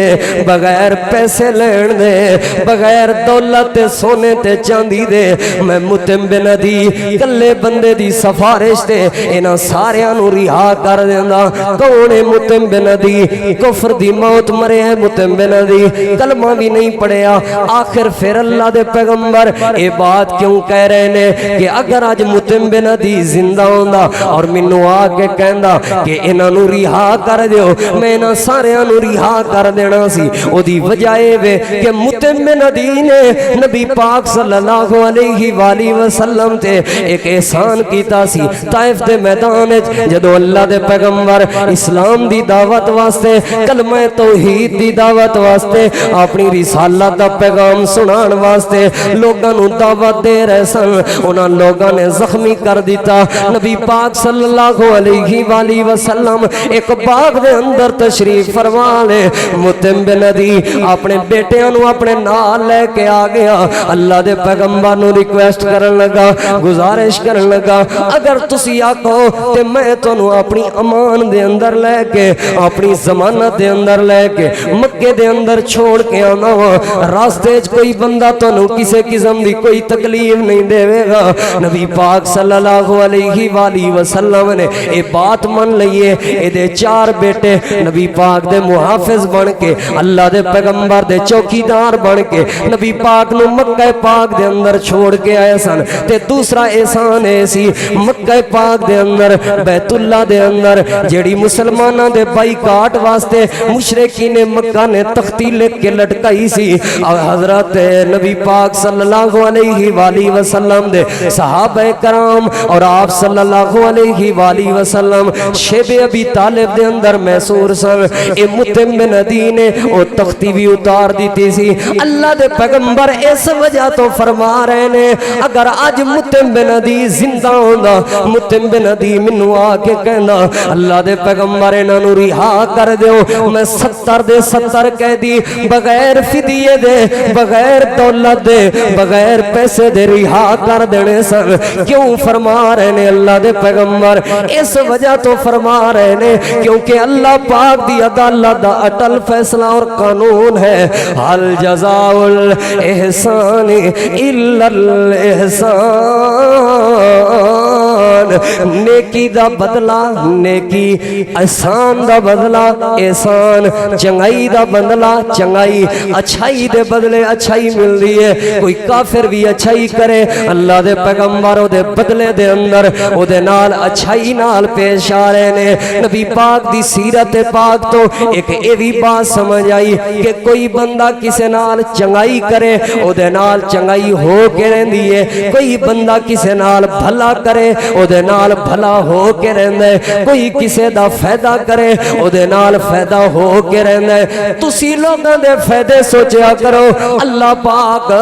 A: بغیر پیسے لین دے، بغیر دولت سونے تے چاندی دے، میں مطعم بن عدی کلے بندے دی سفارش تے انہاں ساریاں نو رہا کر دیندا۔ کون ہے مطعم بن عدی؟ کفر دی موت مرے ہے مطعم بن عدی، کلمہ بھی نہیں پڑھیا۔ آخر پھر اللہ دے پیغمبر اے بات کیوں کہہ رہے نے کہ اگر آج مطعم بن عدی زندہ ہوندا اور مینوں آ کے کہندا کہ انہاں نو رہا کر دیو، میں انہاں ساریاں نو رہا کر دینا سی۔ او دی وجہ اے وے کہ مطعم بن عدی نے نبی پاک صلی اللہ علیہ وآلہ وسلم تے ایک احسان کیتا سی۔ طائف دے میدان وچ جدوں اللہ دے پیغمبر اسلام دی دعوت واسطے، کلمہ توحید دی دعوت واسطے، اپنی رسالت دا پیغام سنان واسطے لوگاں نو دعوت دے رہے سن، انہاں لوگاں نے زخمی کر دیتا۔ نبی پاک صلی اللہ علیہ وآلہ وسلم ایک باغ دے اندر تشریف فرما لے، مطعم بن عدی اپنے بیٹیاں نو اپنے نال لے کے آ گیا۔ اللہ دے پیغمبر نو ریکویسٹ کرن لگا، گزارش کرن لگا، اگر تسی آکھو تے میں تانوں اپنی امان دے اندر لے کے، اپنی ضمانت دے اندر لے کے مکے دے اندر چھوڑ کے آنا وا، راستے وچ کوئی بندہ تانوں کسے قسم دی کوئی تکلیف نہیں دے گا۔ نبی پاک صلی اللہ علیہ وآلہ وسلم نے اے بات من لئیے، اے دے چار بیٹے نبی پاک دے محافظ بن کے، اللہ دے پیغمبر دے چوکیدار بن کے نبی پاک نو مکہ پاک دے اندر چھوڑ کے آئے سن۔ تے دوسرا احسان ایسی مکہ پاک دے اندر، بیت اللہ دے اندر جیڑی مسلمانہ دے بائیکاٹ واسطے مشرکین مکہ نے تختی لکھ کے لٹکائی سی، حضرت نبی پاک صلی اللہ علیہ وآلہ وسلم دے صحابہ کرام اور آپ صلی اللہ علیہ وآلہ وسلم شیب ابی طالب دے اندر محصور سن۔ اے مطعم بن عدی نے او تختی بھی اتار دیتی سی۔ اللہ دے پیغمبر اس وجہ تو فرما رہے نے اگر آج مطعم بن عدی زندہ ہوندا، مطعم بن عدی منو آ کے کہندا اللہ دے پیغمبر انہاں نو رہا کر دیو، میں 70 دے 70 قیدی بغیر فدیے دے، بغیر دولت دے، بغیر پیسے دے رہا کر دینے سن۔ کیوں فرما رہے نے اللہ دے پیغمبر؟ اس وجہ تو فرما رہے نے کیونکہ اللہ پاک دی عدالت دا اٹل فیصلہ اور قانون ہے، حل جزاء الاحسان الا الاحسان، نیکی دا بدلہ نیکی، احسان دا بدلہ احسان، چنگائی دا بدلہ چنگائی، اچھائی دے بدلے اچھائی مل دی ہے۔ کوئی کافر بھی اچھائی کرے، اللہ دے پیغمبر او دے بدلے دے اندر او دے نال اچھائی نال پیش آ رہے نے۔ نبی پاک دی سیرت پاک تو ایک ایوی بات سمجھ آئی کہ کوئی بندہ کسے نال چنگائی کرے او دے نال چنگائی ہو کے رہندی ہے، کوئی بندہ کسے نال بھلا کرے او دے نال بھلا ہو کے رہندا ہے، کوئی کسے دا فائدہ کرے او دے نال فائدہ ہو کے رہندا ہے۔ تسی لوگاں دے فائدے سوچیا کرو، اللہ پاک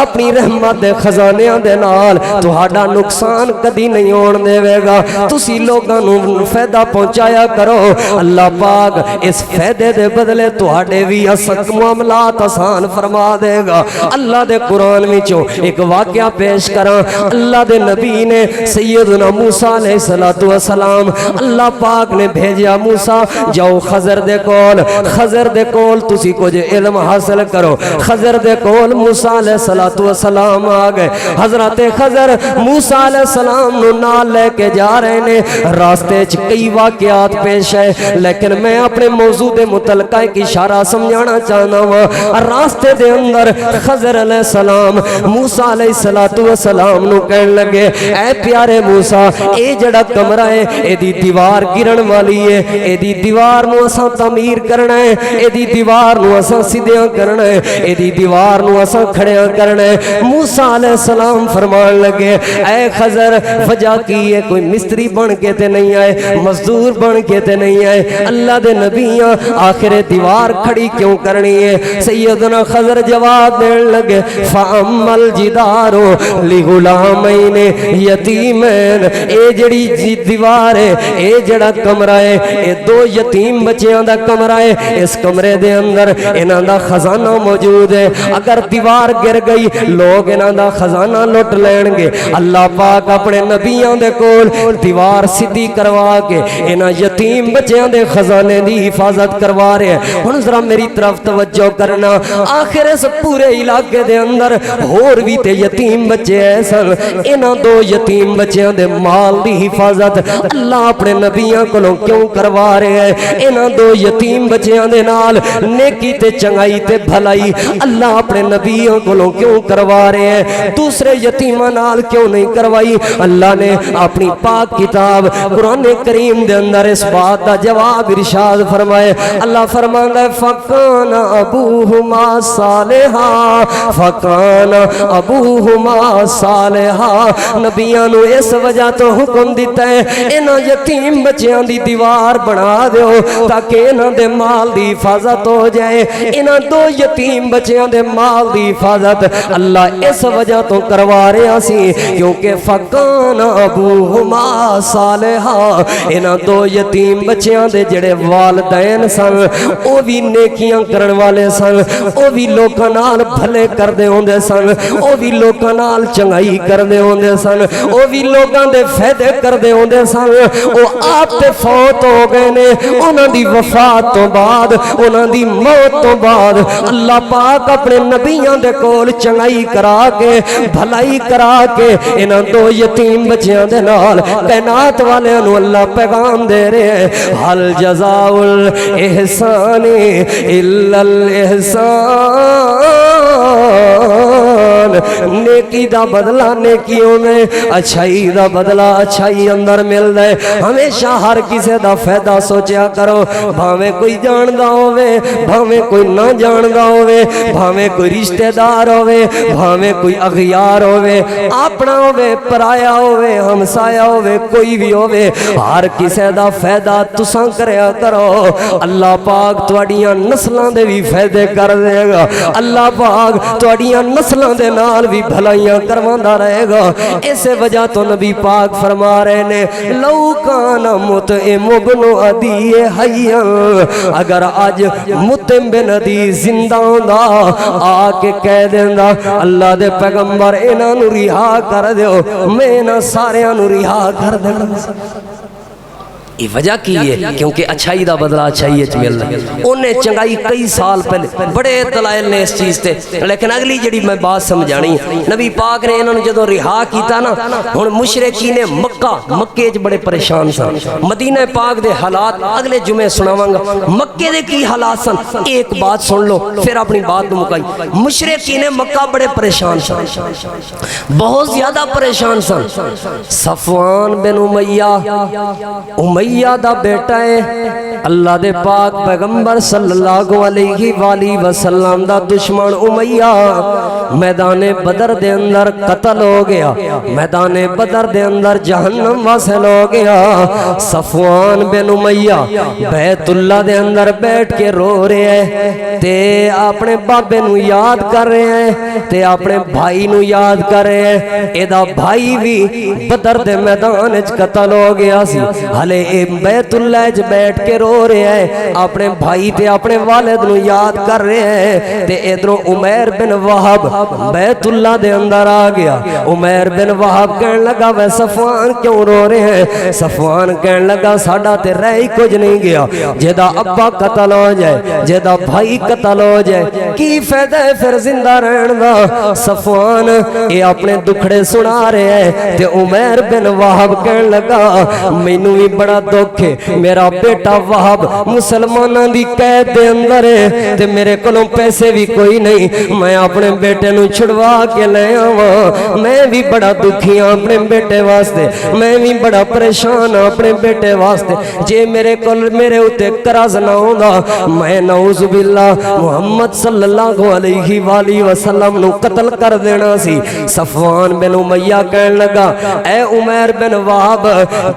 A: اپنی رحمت دے خزانیاں دے نال تہاڈا نقصان کدی نہیں ہون دے گا۔ تسی لوگاں نو فائدہ پہنچایا کرو، اللہ پاک اس فائدے دے بدلے تہاڈے وی معاملات آسان فرما دے گا۔ اللہ دے قرآن وچوں ایک واقعہ پیش کراں، اللہ دے نبی نے سیدنا موسیٰ علیہ السلام، اللہ پاک نے بھیجیا موسیٰ جاؤ خضر دے کول، خضر دے کول تسی کچھ علم حاصل کرو۔ خضر دے کول موسیٰ علیہ السلام آ گئے، حضرت خضر موسیٰ علیہ السلام نو نال لے کے جا رہے نے۔ راستے چ کئی واقعات پیش ہے لیکن میں اپنے موضوع دے متعلقہ ایک اشارہ سمجھانا چاہنا ہوں۔ راستے دے اندر خضر علیہ السلام موسیٰ علیہ السلام نو کہنے لگے اے پیارے موسیٰ، اے جڑا کمرہ ہے اے دی دیوار گرن والی ہے، اے دی دیوار نو اساں تعمیر کرنا ہے، اے دی دیوار نو اساں سیدھیاں کرنا ہے، اے دی دیوار نو اساں کھڑیاں کرنا ہے۔ موسیٰ علیہ السلام فرمان لگے اے خضر وجہ کی ہے، کوئی مستری بن کے تے نہیں آئے، مزدور بن کے تے نہیں آئے، اللہ دے نبیاں آخر دیوار کھڑی کیوں کرنی ہے؟ سیدنا خضر جواب دین لگے فَأَمَّا الْجِدَارُ لِغُلَامَيْنِ يَتِيمَيْنِ اے جڑی دیوار ہے اے جڑا کمرہ ہے اے دو یتیم بچیاں دا کمرہ ہے اس کمرے دے اندر انہاں دا خزانہ موجود ہے اگر دیوار گر گئی لوگ انہاں دا خزانہ لٹ لین گے اللہ پاک اپنے نبیوں دے کول دیوار سیدھی کروا کے انہاں یتیم بچیاں دے خزانے دی حفاظت کروا رہے ہیں ہن ذرا میری طرف توجہ کرنا آخر اس پورے علاقے دے اندر اور بھی تے یتیم بچے ایسا انہاں دو یتیم بچیاں دے مال دی حفاظت اللہ اپنے نبیوں کولوں کیوں کروا رہے ہیں انہاں دو یتیم بچیاں دے نال نیکی تے چنگائی تے بھلائی اللہ اپنے نبیوں کولوں کیوں کروا رہے ہیں دوسرے یتیماں نال کیوں نہیں کروائی اللہ نے اپنی پاک کتاب قرآن کریم دے اندر اس بات دا جواب ارشاد فرمائے اللہ فرماندا ہے فکان ابوہما صالحا فکان ابوہما صالحا نبیاں نو اس وجہ تو حکم دیتا ہے انہاں یتیم بچیاں دی دیوار بنا دیو تاکہ انہاں دے مال دی حفاظت ہو جائے انہاں دو یتیم بچیاں دے مال دی حفاظت اللہ اس وجہ تو کروا رہا سی کیونکہ فکان ابوہما صالحا انہاں دو یتیم بچیاں دے جڑے والدین سن او بھی نیکیاں کرن والے سن او بھی لوکاں نال بھلے کردے ہوندے سن او بھی لوکاں نال چنگائی کردے ہوندے سن او بھی لوکاں دے فائدے کردے ہوندے سن او آپ تے فوت ہو گئے نے انہاں دی وفات تو بعد انہاں دی موت تو بعد اللہ پاک اپنے نبیوں دے کول چنگائی کرا کے بھلائی کرا کے انہاں دو یتیم بچیاں دے نال کائنات والے نو اللہ پیغام دے رہے ہیں حل جزاء الاحسان الا الاحسان نیکی دا بدلہ نیکیوں میں اچھائی دا بدلہ اچھائی اندر مل دے ہمیشہ ہر کسے دا فائدہ سوچیا کرو بھاویں کوئی جاندہ ہوئے بھاویں کوئی نہ جاندہ ہوئے بھاویں کوئی رشتہ دار ہوئے بھاویں کوئی اغیار ہوئے اپنا ہوئے پرایا ہوئے ہمسایا ہوئے کوئی بھی ہوئے ہر کسے دا فائدہ تساں کریا کرو اللہ پاک تواڈیاں نسلاں دے بھی فائدے کر دے گا اللہ پاک تواڈیاں نسلاں دے نال بھی بھلائیاں کرواندا رہے گا اسے وجہ تو نبی پاک فرما رہے نے لو کان مطعم ابن عدی حیا اگر آج مطعم بن عدی زندہ ہوندا آ کے کہہ دیندا اللہ دے پیغمبر انہاں نو رہا کر دیو میں انہاں ساریاں نو رہا کر دینا یہ وجہ کی ہے کیونکہ اچھائی دا بدلہ اچھائی اچھ مل رہا انہیں چنگائی کئی سال پہلے بڑے دلائل نے اس چیز تے لیکن اگلی جڑی میں بات سمجھانی نبی پاک نے انہوں نے جدو رہا کیتا نا ہن مشرکین مکے جو بڑے پریشان سن مدینہ پاک دے حالات اگلے جمعے سناواں گا مکے دے کی حالات سن ایک بات سن لو پھر اپنی بات نو مکائی مشرکین مکہ بڑے پریشان سن بہت زیادہ پریشان سن صفوان بن امیہ دا بیٹا ہے اللہ دے پاک پیغمبر صلی اللہ علیہ وآلہ وسلم دا دشمن امیہ میدان بدر دے اندر قتل ہو گیا میدان بدر دے اندر جہنم واصل ہو گیا صفوان بن امیہ بیت اللہ دے اندر بیٹھ کے رو رہے ہیں تے اپنے بابے نو یاد کر رہے ہیں تے اپنے بھائی نو یاد کر رہے ہیں ایدہ بھائی بھی بدر دے میدان اچ قتل ہو گیا سی ہلے بیت اللہ اچ بیٹھ کے رو رہے ہیں اپنے بھائی تے اپنے والد نو یاد کر رہے ہیں تے ادھروں عمیر بن وہب بیت اللہ دے اندر آ گیا عمیر بن وہب کہنے لگا وے صفوان کیوں رو رہے ہیں صفوان کہنے لگا ساڑا تے رہی کچھ نہیں گیا جیدہ ابا قتل ہو جائے جیدہ بھائی قتل ہو جائے کی فائدہ ہے پھر زندہ رہن دا صفوان یہ اپنے دکھڑے سنا رہے ہیں تے عمیر بن وہب کہنے لگا مینوں بھی بڑا دکھ ہے میرا بیٹا وہب مسلمانہ دی قید دے اندر ہے تے میرے کلوں پیسے بھی کوئی نہیں میں اپنے بیٹے نو چھڑوا کے لے آواں میں بھی بڑا دکھی ہاں اپنے بیٹے واسطے میں بھی بڑا پریشان ہاں اپنے بیٹے واسطے جے میرے کل میرے ہوتے قرض نہ ہوندا میں نعوذ باللہ محمد صلی اللہ علیہ وآلہ وسلم نو قتل کر دینا سی صفوان بن امیہ کہنے لگا اے عمیر بن وہب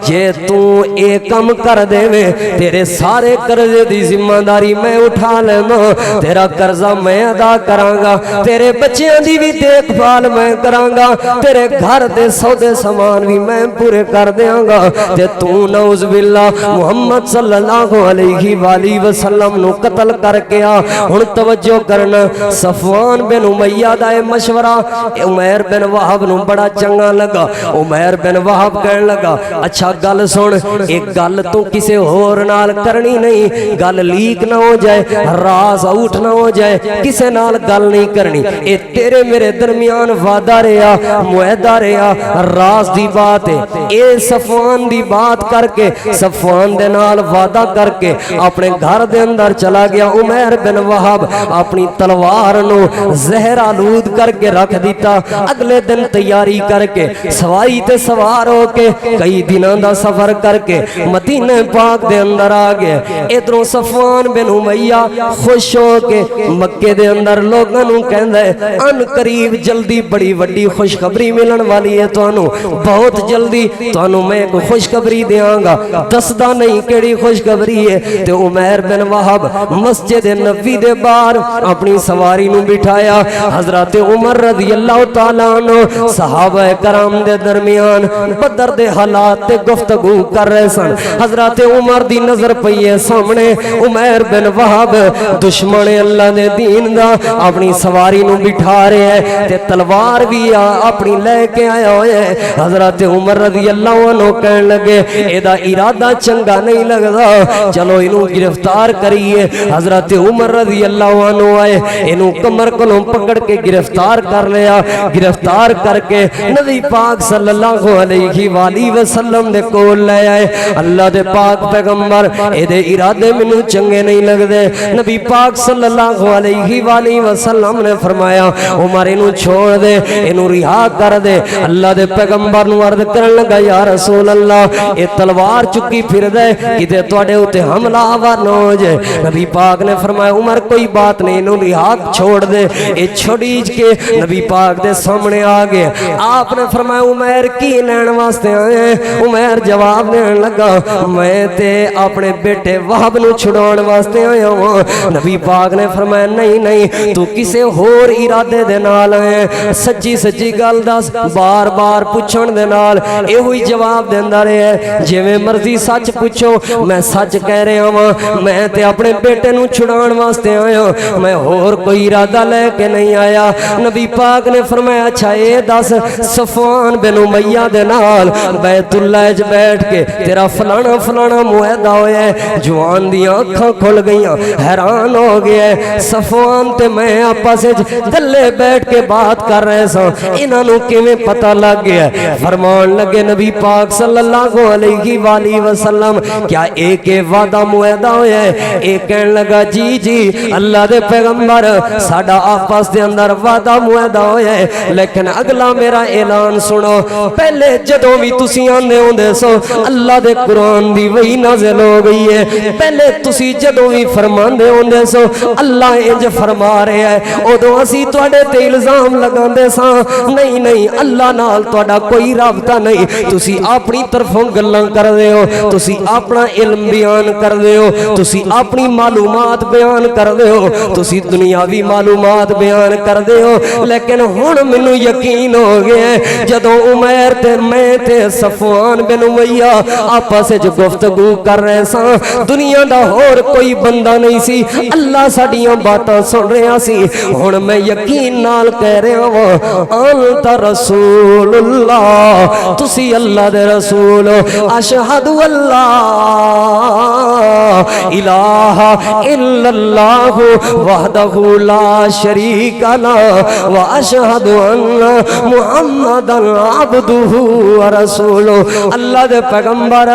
A: جے تو ایک کم کر دے میں تیرے سارے قرضے دی ذمہ داری میں اٹھا لینا تیرا قرضہ میں ادا کرانگا تیرے بچیاں دی بھی دیکھ بھال میں کرانگا تیرے گھر دے سودے سامان بھی میں پورے کر دیاں گا تے تو نعوذ باللہ محمد صلی اللہ علیہ وآلہ وسلم نو قتل کر کے آ ہن توجہ کرنا صفوان بن امیہ دا مشورہ عمیر بن وہب نو بڑا چنگا لگا عمیر بن وہب کہنے لگا اچھا گل سن ایک گل تو کسے اور نال کرنی نہیں گل لیک نہ ہو جائے راز آؤٹ نہ ہو جائے کسے نال گل نہیں کرنی اے تیرے میرے درمیان وعدہ رہا معاہدہ رہا راز دی بات ہے اے صفوان دی بات کر کے صفوان دے نال وعدہ کر کے اپنے گھر دے اندر چلا گیا عمیر بن وہب اپنی تلوار نو زہر آلود کر کے رکھ دیتا اگلے دن تیاری کر کے سواری تے سوار ہو کے کئی دنوں دا سفر کر کے مدینہ پاک دے اندر آگئے ادھروں صفوان بن امیہ خوش ہو کے مکے دے اندر لوگاں نو کہندا ہے ان قریب جلدی بڑی وڈی خوشخبری ملن والی ہے تانوں بہت جلدی تانوں میں ایک خوشخبری دیاں گا دسدا نہیں کیڑی خوشخبری ہے تے عمیر بن وہب مسجد نبوی دے باہر اپنی سواری نو بٹھایا حضرت عمر رضی اللہ تعالیٰ عنہ صحابہ کرام دے درمیان بدر دے حالات تے گفتگو کر رہے سن حضرت عمر دی نظر پئیے سامنے عمیر بن وہب دشمن اللہ دے دین دا اپنی سواری نو بٹھا رہے ہیں تے تلوار بھی اپنی لے کے آیا ہوئے حضرت عمر رضی اللہ عنہ کہنے لگے ایدہ ارادہ چنگا نہیں لگدا چلو انہوں گرفتار کریے حضرت عمر رضی اللہ عنہ آئے انہوں کمر کلوں پکڑ کے گرفتار کر لیا گرفتار کر کے نبی پاک صلی اللہ علیہ وآلہ وسلم دے کول لے آئے اللہ دے پاک پیغمبر ایدے ارادے منو چنگے نہیں لگ دے نبی پاک صلی اللہ علیہ وآلہ وسلم نے فرمایا عمر انہوں چھوڑ دے انہوں رہا کر دے اللہ دے پیغمبر نو عرض کرن لگا یا رسول اللہ اے تلوار چکی پھر دے کتے توڑے ہوتے حملہ آور نہ ہو جائے نبی پاک نے فرمایا عمر کوئی بات نہیں انہوں رہا چھوڑ دے اے چھوڑیج کے نبی پاک دے سامنے آگئے آپ نے فرمایا عمر کی لین واسطے آئے عمر جواب دینے لگا میں تے اپنے بیٹے وہب نو چھڑان واسطے آیا ہوں نبی پاک نے فرمایا نہیں نہیں تو کسے ہور ارادے دے نال ہے سچی سچی گل دس بار بار پوچھن دے نال اے ہوئی جواب دیندہ رہے جے میں مرضی سچ پوچھو میں سچ کہہ رہے ہوں میں تے اپنے بیٹے نو چھڑان واسطے آیا میں ہور کوئی ارادہ لے کے نہیں آیا نبی پاک نے فرمایا اچھا اے دس صفوان بن امیہ دے نال بیت اللہ اچ بیٹھ کے تیرا فلانا فلانا معاہدہ ہویا ہے جوان دیاں اکھاں کھل گئیاں حیران ہو گیا ہے صفوان تے میں آپس گلے بیٹھ کے بات کر رہے سا انہاں نو کیویں پتہ لگ گیا ہے فرمان لگے نبی پاک صلی اللہ علیہ وآلہ وسلم کیا ایک وعدہ معاہدہ ہویا ہے ایک کہنے لگا جی جی اللہ دے پیغمبر ساڈا آپس دے اندر وعدہ معاہدہ ہویا ہے لیکن اگلا میرا اعلان سنو پہلے جدوں بھی تسی آندے ہوندے سو اللہ دے قرآن دی وہی نازل ہو گئی ہے پہلے تسی جدوں بھی فرماندے ہوندے سو اللہ انج فرما رہے ہیں ادوں اسی تواڈے تے الزام لگاندے ساں نہیں نہیں اللہ نال تواڈا کوئی رابطہ نہیں تسی اپنی طرفوں گلاں کردے ہو تسی اپنا علم بیان کردے ہو تسی اپنی معلومات بیان کردے ہو تسی دنیاوی معلومات بیان کردے ہو لیکن ہن مینوں یقین ہو گیا ہے جدوں عمیر تے میں تے صفوان بن امیہ آپس وچ گفتگو کر رہے ساں دنیا دا ہور کوئی بندہ نہیں سی اللہ ساڈیاں باتاں سن رہا سی ہن میں یقین نال کہہ رہا ہاں انت رسول اللہ تسی اللہ دے رسول اشہد اللہ الہ الا اللہ وحدہ لا شریک لہ واشہد ان محمدا عبدہ ورسولہ اللہ دے پیغمبر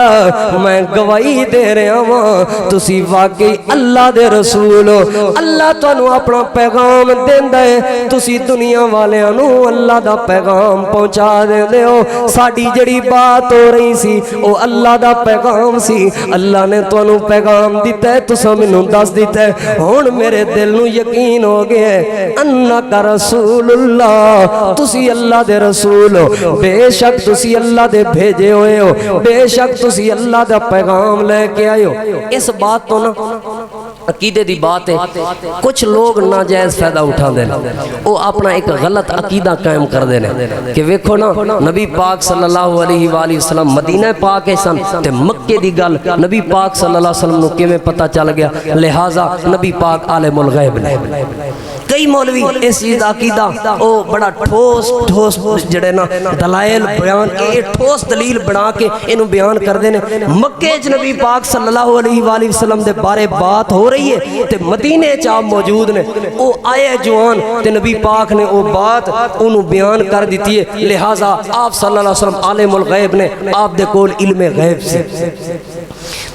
A: میں گواہی دے رہا ہوں تسی واقعی اللہ دے رسول اللہ تانوں اپنا پیغام دیندا ہے تسی دنیا والیاں نو اللہ دا پیغام پہنچا دیندے ہو ساڈی جڑی بات ہو رہی سی او اللہ دا پیغام سی اللہ نے تانوں پیغام پیغام دیتا ہے تسا مینوں دس دیتا ہے ہن میرے دل نو یقین ہو گیا ہے انک رسول اللہ تسی اللہ دے رسول ہو بے شک تسی اللہ دے بھیجے ہوئے ہو بے شک تسی اللہ دا پیغام لے کے آئے ہو اس بات تو نا عقیدے دی بات ہے کچھ لوگ ناجائز فائدہ اٹھا دے وہ اپنا ایک غلط عقیدہ قائم کر دے کہ ویکھو نا نبی پاک صلی اللہ علیہ وآلہ وسلم مدینہ پاک ہے سن تے مکے دی گل نبی پاک صلی اللہ علیہ وسلم نو کیویں پتہ چل گیا لہٰذا نبی پاک عالم الغیب نے کئی مولوی اس چیز دا عقیدہ او بڑا ٹھوس جڑے نا دلائل بیان اے ٹھوس دلیل بنا کے انہوں بیان کر دینے مکے چ نبی پاک صلی اللہ علیہ وآلہ وسلم دے بارے بات ہو رہی ہے تے مدینے چ آپ موجود نے او آئے جوان تے نبی پاک نے او بات انہوں بیان کر دیتی ہے لہٰذا آپ صلی اللہ علیہ وسلم عالم الغیب نے آپ دے کول علم غیب سے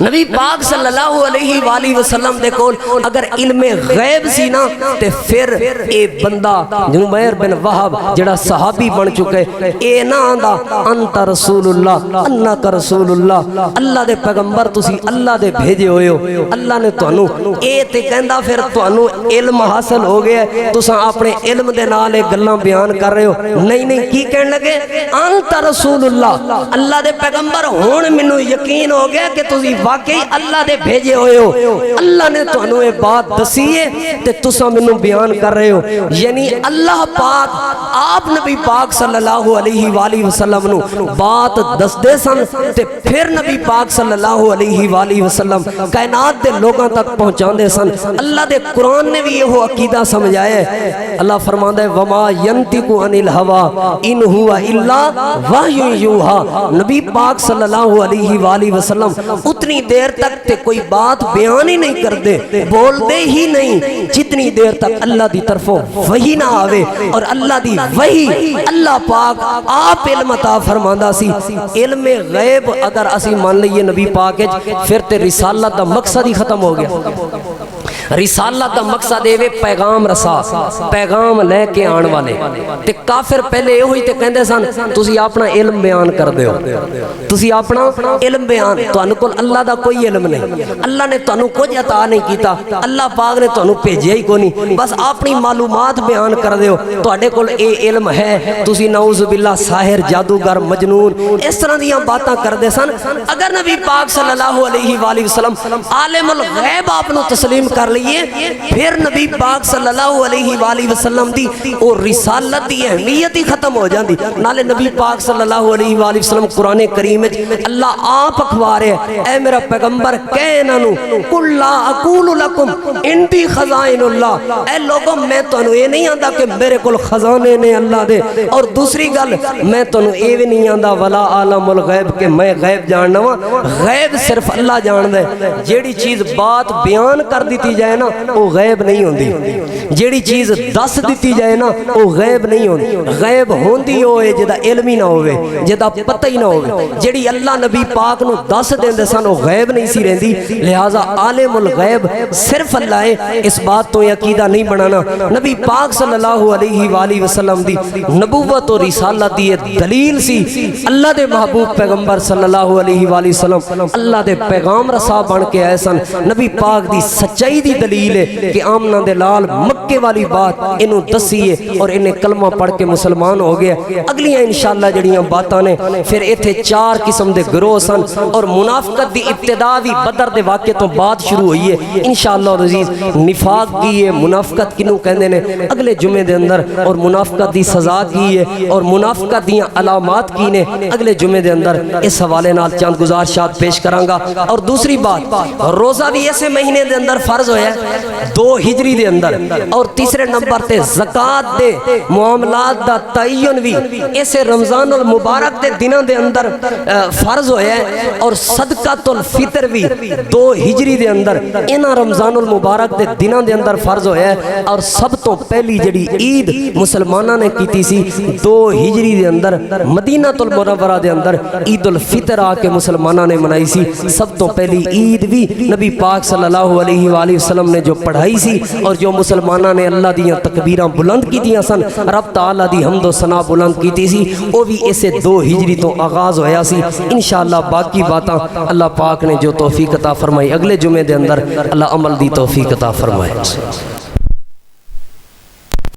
A: نبی پاک صلی اللہ علیہ وآلہ وسلم دے کول اگر علم غیب سی نا تے پھر اے بندہ جنبیر بن وہب جڑا صحابی بن چکے اے نا آندا انت رسول اللہ انک رسول اللہ اللہ دے پیغمبر تسی اللہ دے بھیجے ہوئے ہو اللہ نے تانوں اے تے کہندا پھر تانوں علم حاصل ہو گیا تساں اپنے علم دے نال اے گلاں بیان کر رہے ہو نہیں کی کہن لگے انت رسول اللہ اللہ دے پیغمبر ہن مینوں یقین ہو گیا کہ تسی واقعی اللہ دے بھیجے ہوئے ہو اللہ نے تانوں یہ بات دسی ہے تے تساں مینوں بیان کر رہے ہو یعنی اللہ پاک آپ نبی پاک صلی اللہ علیہ وآلہ وسلم نو بات دس دے سن تے پھر نبی پاک صلی اللہ علیہ وآلہ وسلم کائنات دے لوگاں تک پہنچان دے سن اللہ دے قرآن نے بھی یہ عقیدہ سمجھایا ہے اللہ فرماندا ہے وما ینطق عن الہوا ان هو الا وحی یوحا نبی پاک صلی اللہ علیہ وآلہ وسلم اتنی دیر تک تے کوئی بات بیان ہی نہیں کر دے بول دے ہی نہیں جتنی دیر تک اللہ دی طرفوں وحی نہ آوے اور اللہ دی وحی اللہ پاک آپ علم عطا فرماندا سی علم غیب اگر اسی مان لئیے نبی پاک پھر تے رسالت دا مقصد ہی ختم ہو گیا رسالت دا مقصد ہے پیغام رسا پیغام لے کے آن والے تے کافر پہلے یہ ہوئی تے کہندے سن تسی اپنا علم بیان کر دیو تسی اپنا علم بیان تانوں کول اللہ دا کوئی علم نہیں اللہ نے تانوں کچھ عطا نہیں کیتا اللہ پاک نے تانوں بھیجیا ہی کوئی نہیں بس اپنی معلومات بیان کر دیو تواڈے کول اے علم ہے تسی نعوذ باللہ ساحر جادوگر مجنون اس طرح دیاں باتاں کردے سن اگر نبی پاک صلی اللہ علیہ وآلہ وسلم عالم الغیب آپ نو تسلیم کر لی پھر نبی پاک صلی اللہ علیہ وآلہ وسلم دی اور رسالت دی اہمیت ہی ختم ہو جاندی نالے نبی پاک صلی اللہ علیہ وآلہ وسلم قرآن کریم اللہ آپ اخبار ہے اے میرا پیغمبر کہنانو قل لا اقول لکم انتی خزائن اللہ اے لوگوں میں تو انہوں یہ نہیں آندہ کہ میرے کل خزانے نے اللہ دے اور دوسری گل میں تو انہوں یہ نہیں آندہ ولا عالم الغیب کہ میں غیب جاننا ہوں غیب صرف اللہ جان دے جیڑی چیز بات بیان کر دیتی جائے نا وہ غیب نہیں ہوندی جیڑی چیز دس دیتی جائے نا وہ غیب نہیں ہوندی غیب ہوندی ہوئے جدا علم ہی نہ ہوئے جدا پتہ ہی نہ ہوئے جیڑی اللہ نبی پاک نو دس دیں دے سن وہ غیب نہیں سی رہندی لہٰذا عالم الغیب صرف اللہ ہے اس بات تو عقیدہ نہیں بنانا نبی پاک صلی اللہ علیہ وآلہ وسلم دی نبوت و رسالت دی دلیل سی اللہ دے محبوب پیغمبر صلی اللہ علیہ وآلہ وسلم اللہ دے پیغام رسا بن کے آئے سن نبی پاک دی سچائی دی دلیل ہے کہ آمنہ دے لال مکے والی بات انہوں دسیے اور انہیں کلمہ پڑھ کے مسلمان ہو گیا اگلیاں انشاءاللہ جڑیاں باتاں نے پھر ایتھے 4 قسم دے گروہ سن اور منافقت دی ابتدا بھی بدر دے واقعے تو بعد شروع ہوئی ہے انشاءاللہ عزیز نفاق کی ہے منافقت کنوں کہندے نے اگلے جمعے دے اندر اور منافقت دی سزا کی ہے اور منافقت دیاں علامات کی نے اگلے جمعے دے اندر اس حوالے نال چند گزارشات پیش کرانگا اور دوسری بات روزہ بھی ایسے مہینے دے اندر فرض ہویا ہے 2 ہجری دے اندر اور تیسرے نمبر تے زکاة دے معاملات دا تعین بھی ایسے رمضان المبارک دے دنوں دے اندر فرض ہویا ہے اور صدقۃ الفطر بھی 2 ہجری دے اندر انہاں رمضان المبارک دے دنوں دے اندر فرض ہویا ہے اور سب تو پہلی جڑی عید مسلمانہ نے کیتی سی 2 ہجری دے اندر مدینہ المنورہ دے اندر عید الفطر آ کے مسلمانہ نے منائی سی سب تو پہلی عید بھی نبی پاک صلی اللہ علیہ وآلہ وسلم وسلم نے جو پڑھائی سی اور جو مسلمانہ نے اللہ دیاں تکبیراں بلند کی دیاں سن، رب تعالیٰ دی حمد و ثنا بلند کی سی، وہ بھی اسے 2 ہجری تو آغاز ہویا سی۔ انشاءاللہ باقی باتاں اللہ پاک نے جو توفیق عطا فرمائی اگلے جمعے دے اندر اللہ عمل دی توفیق عطا فرمائے۔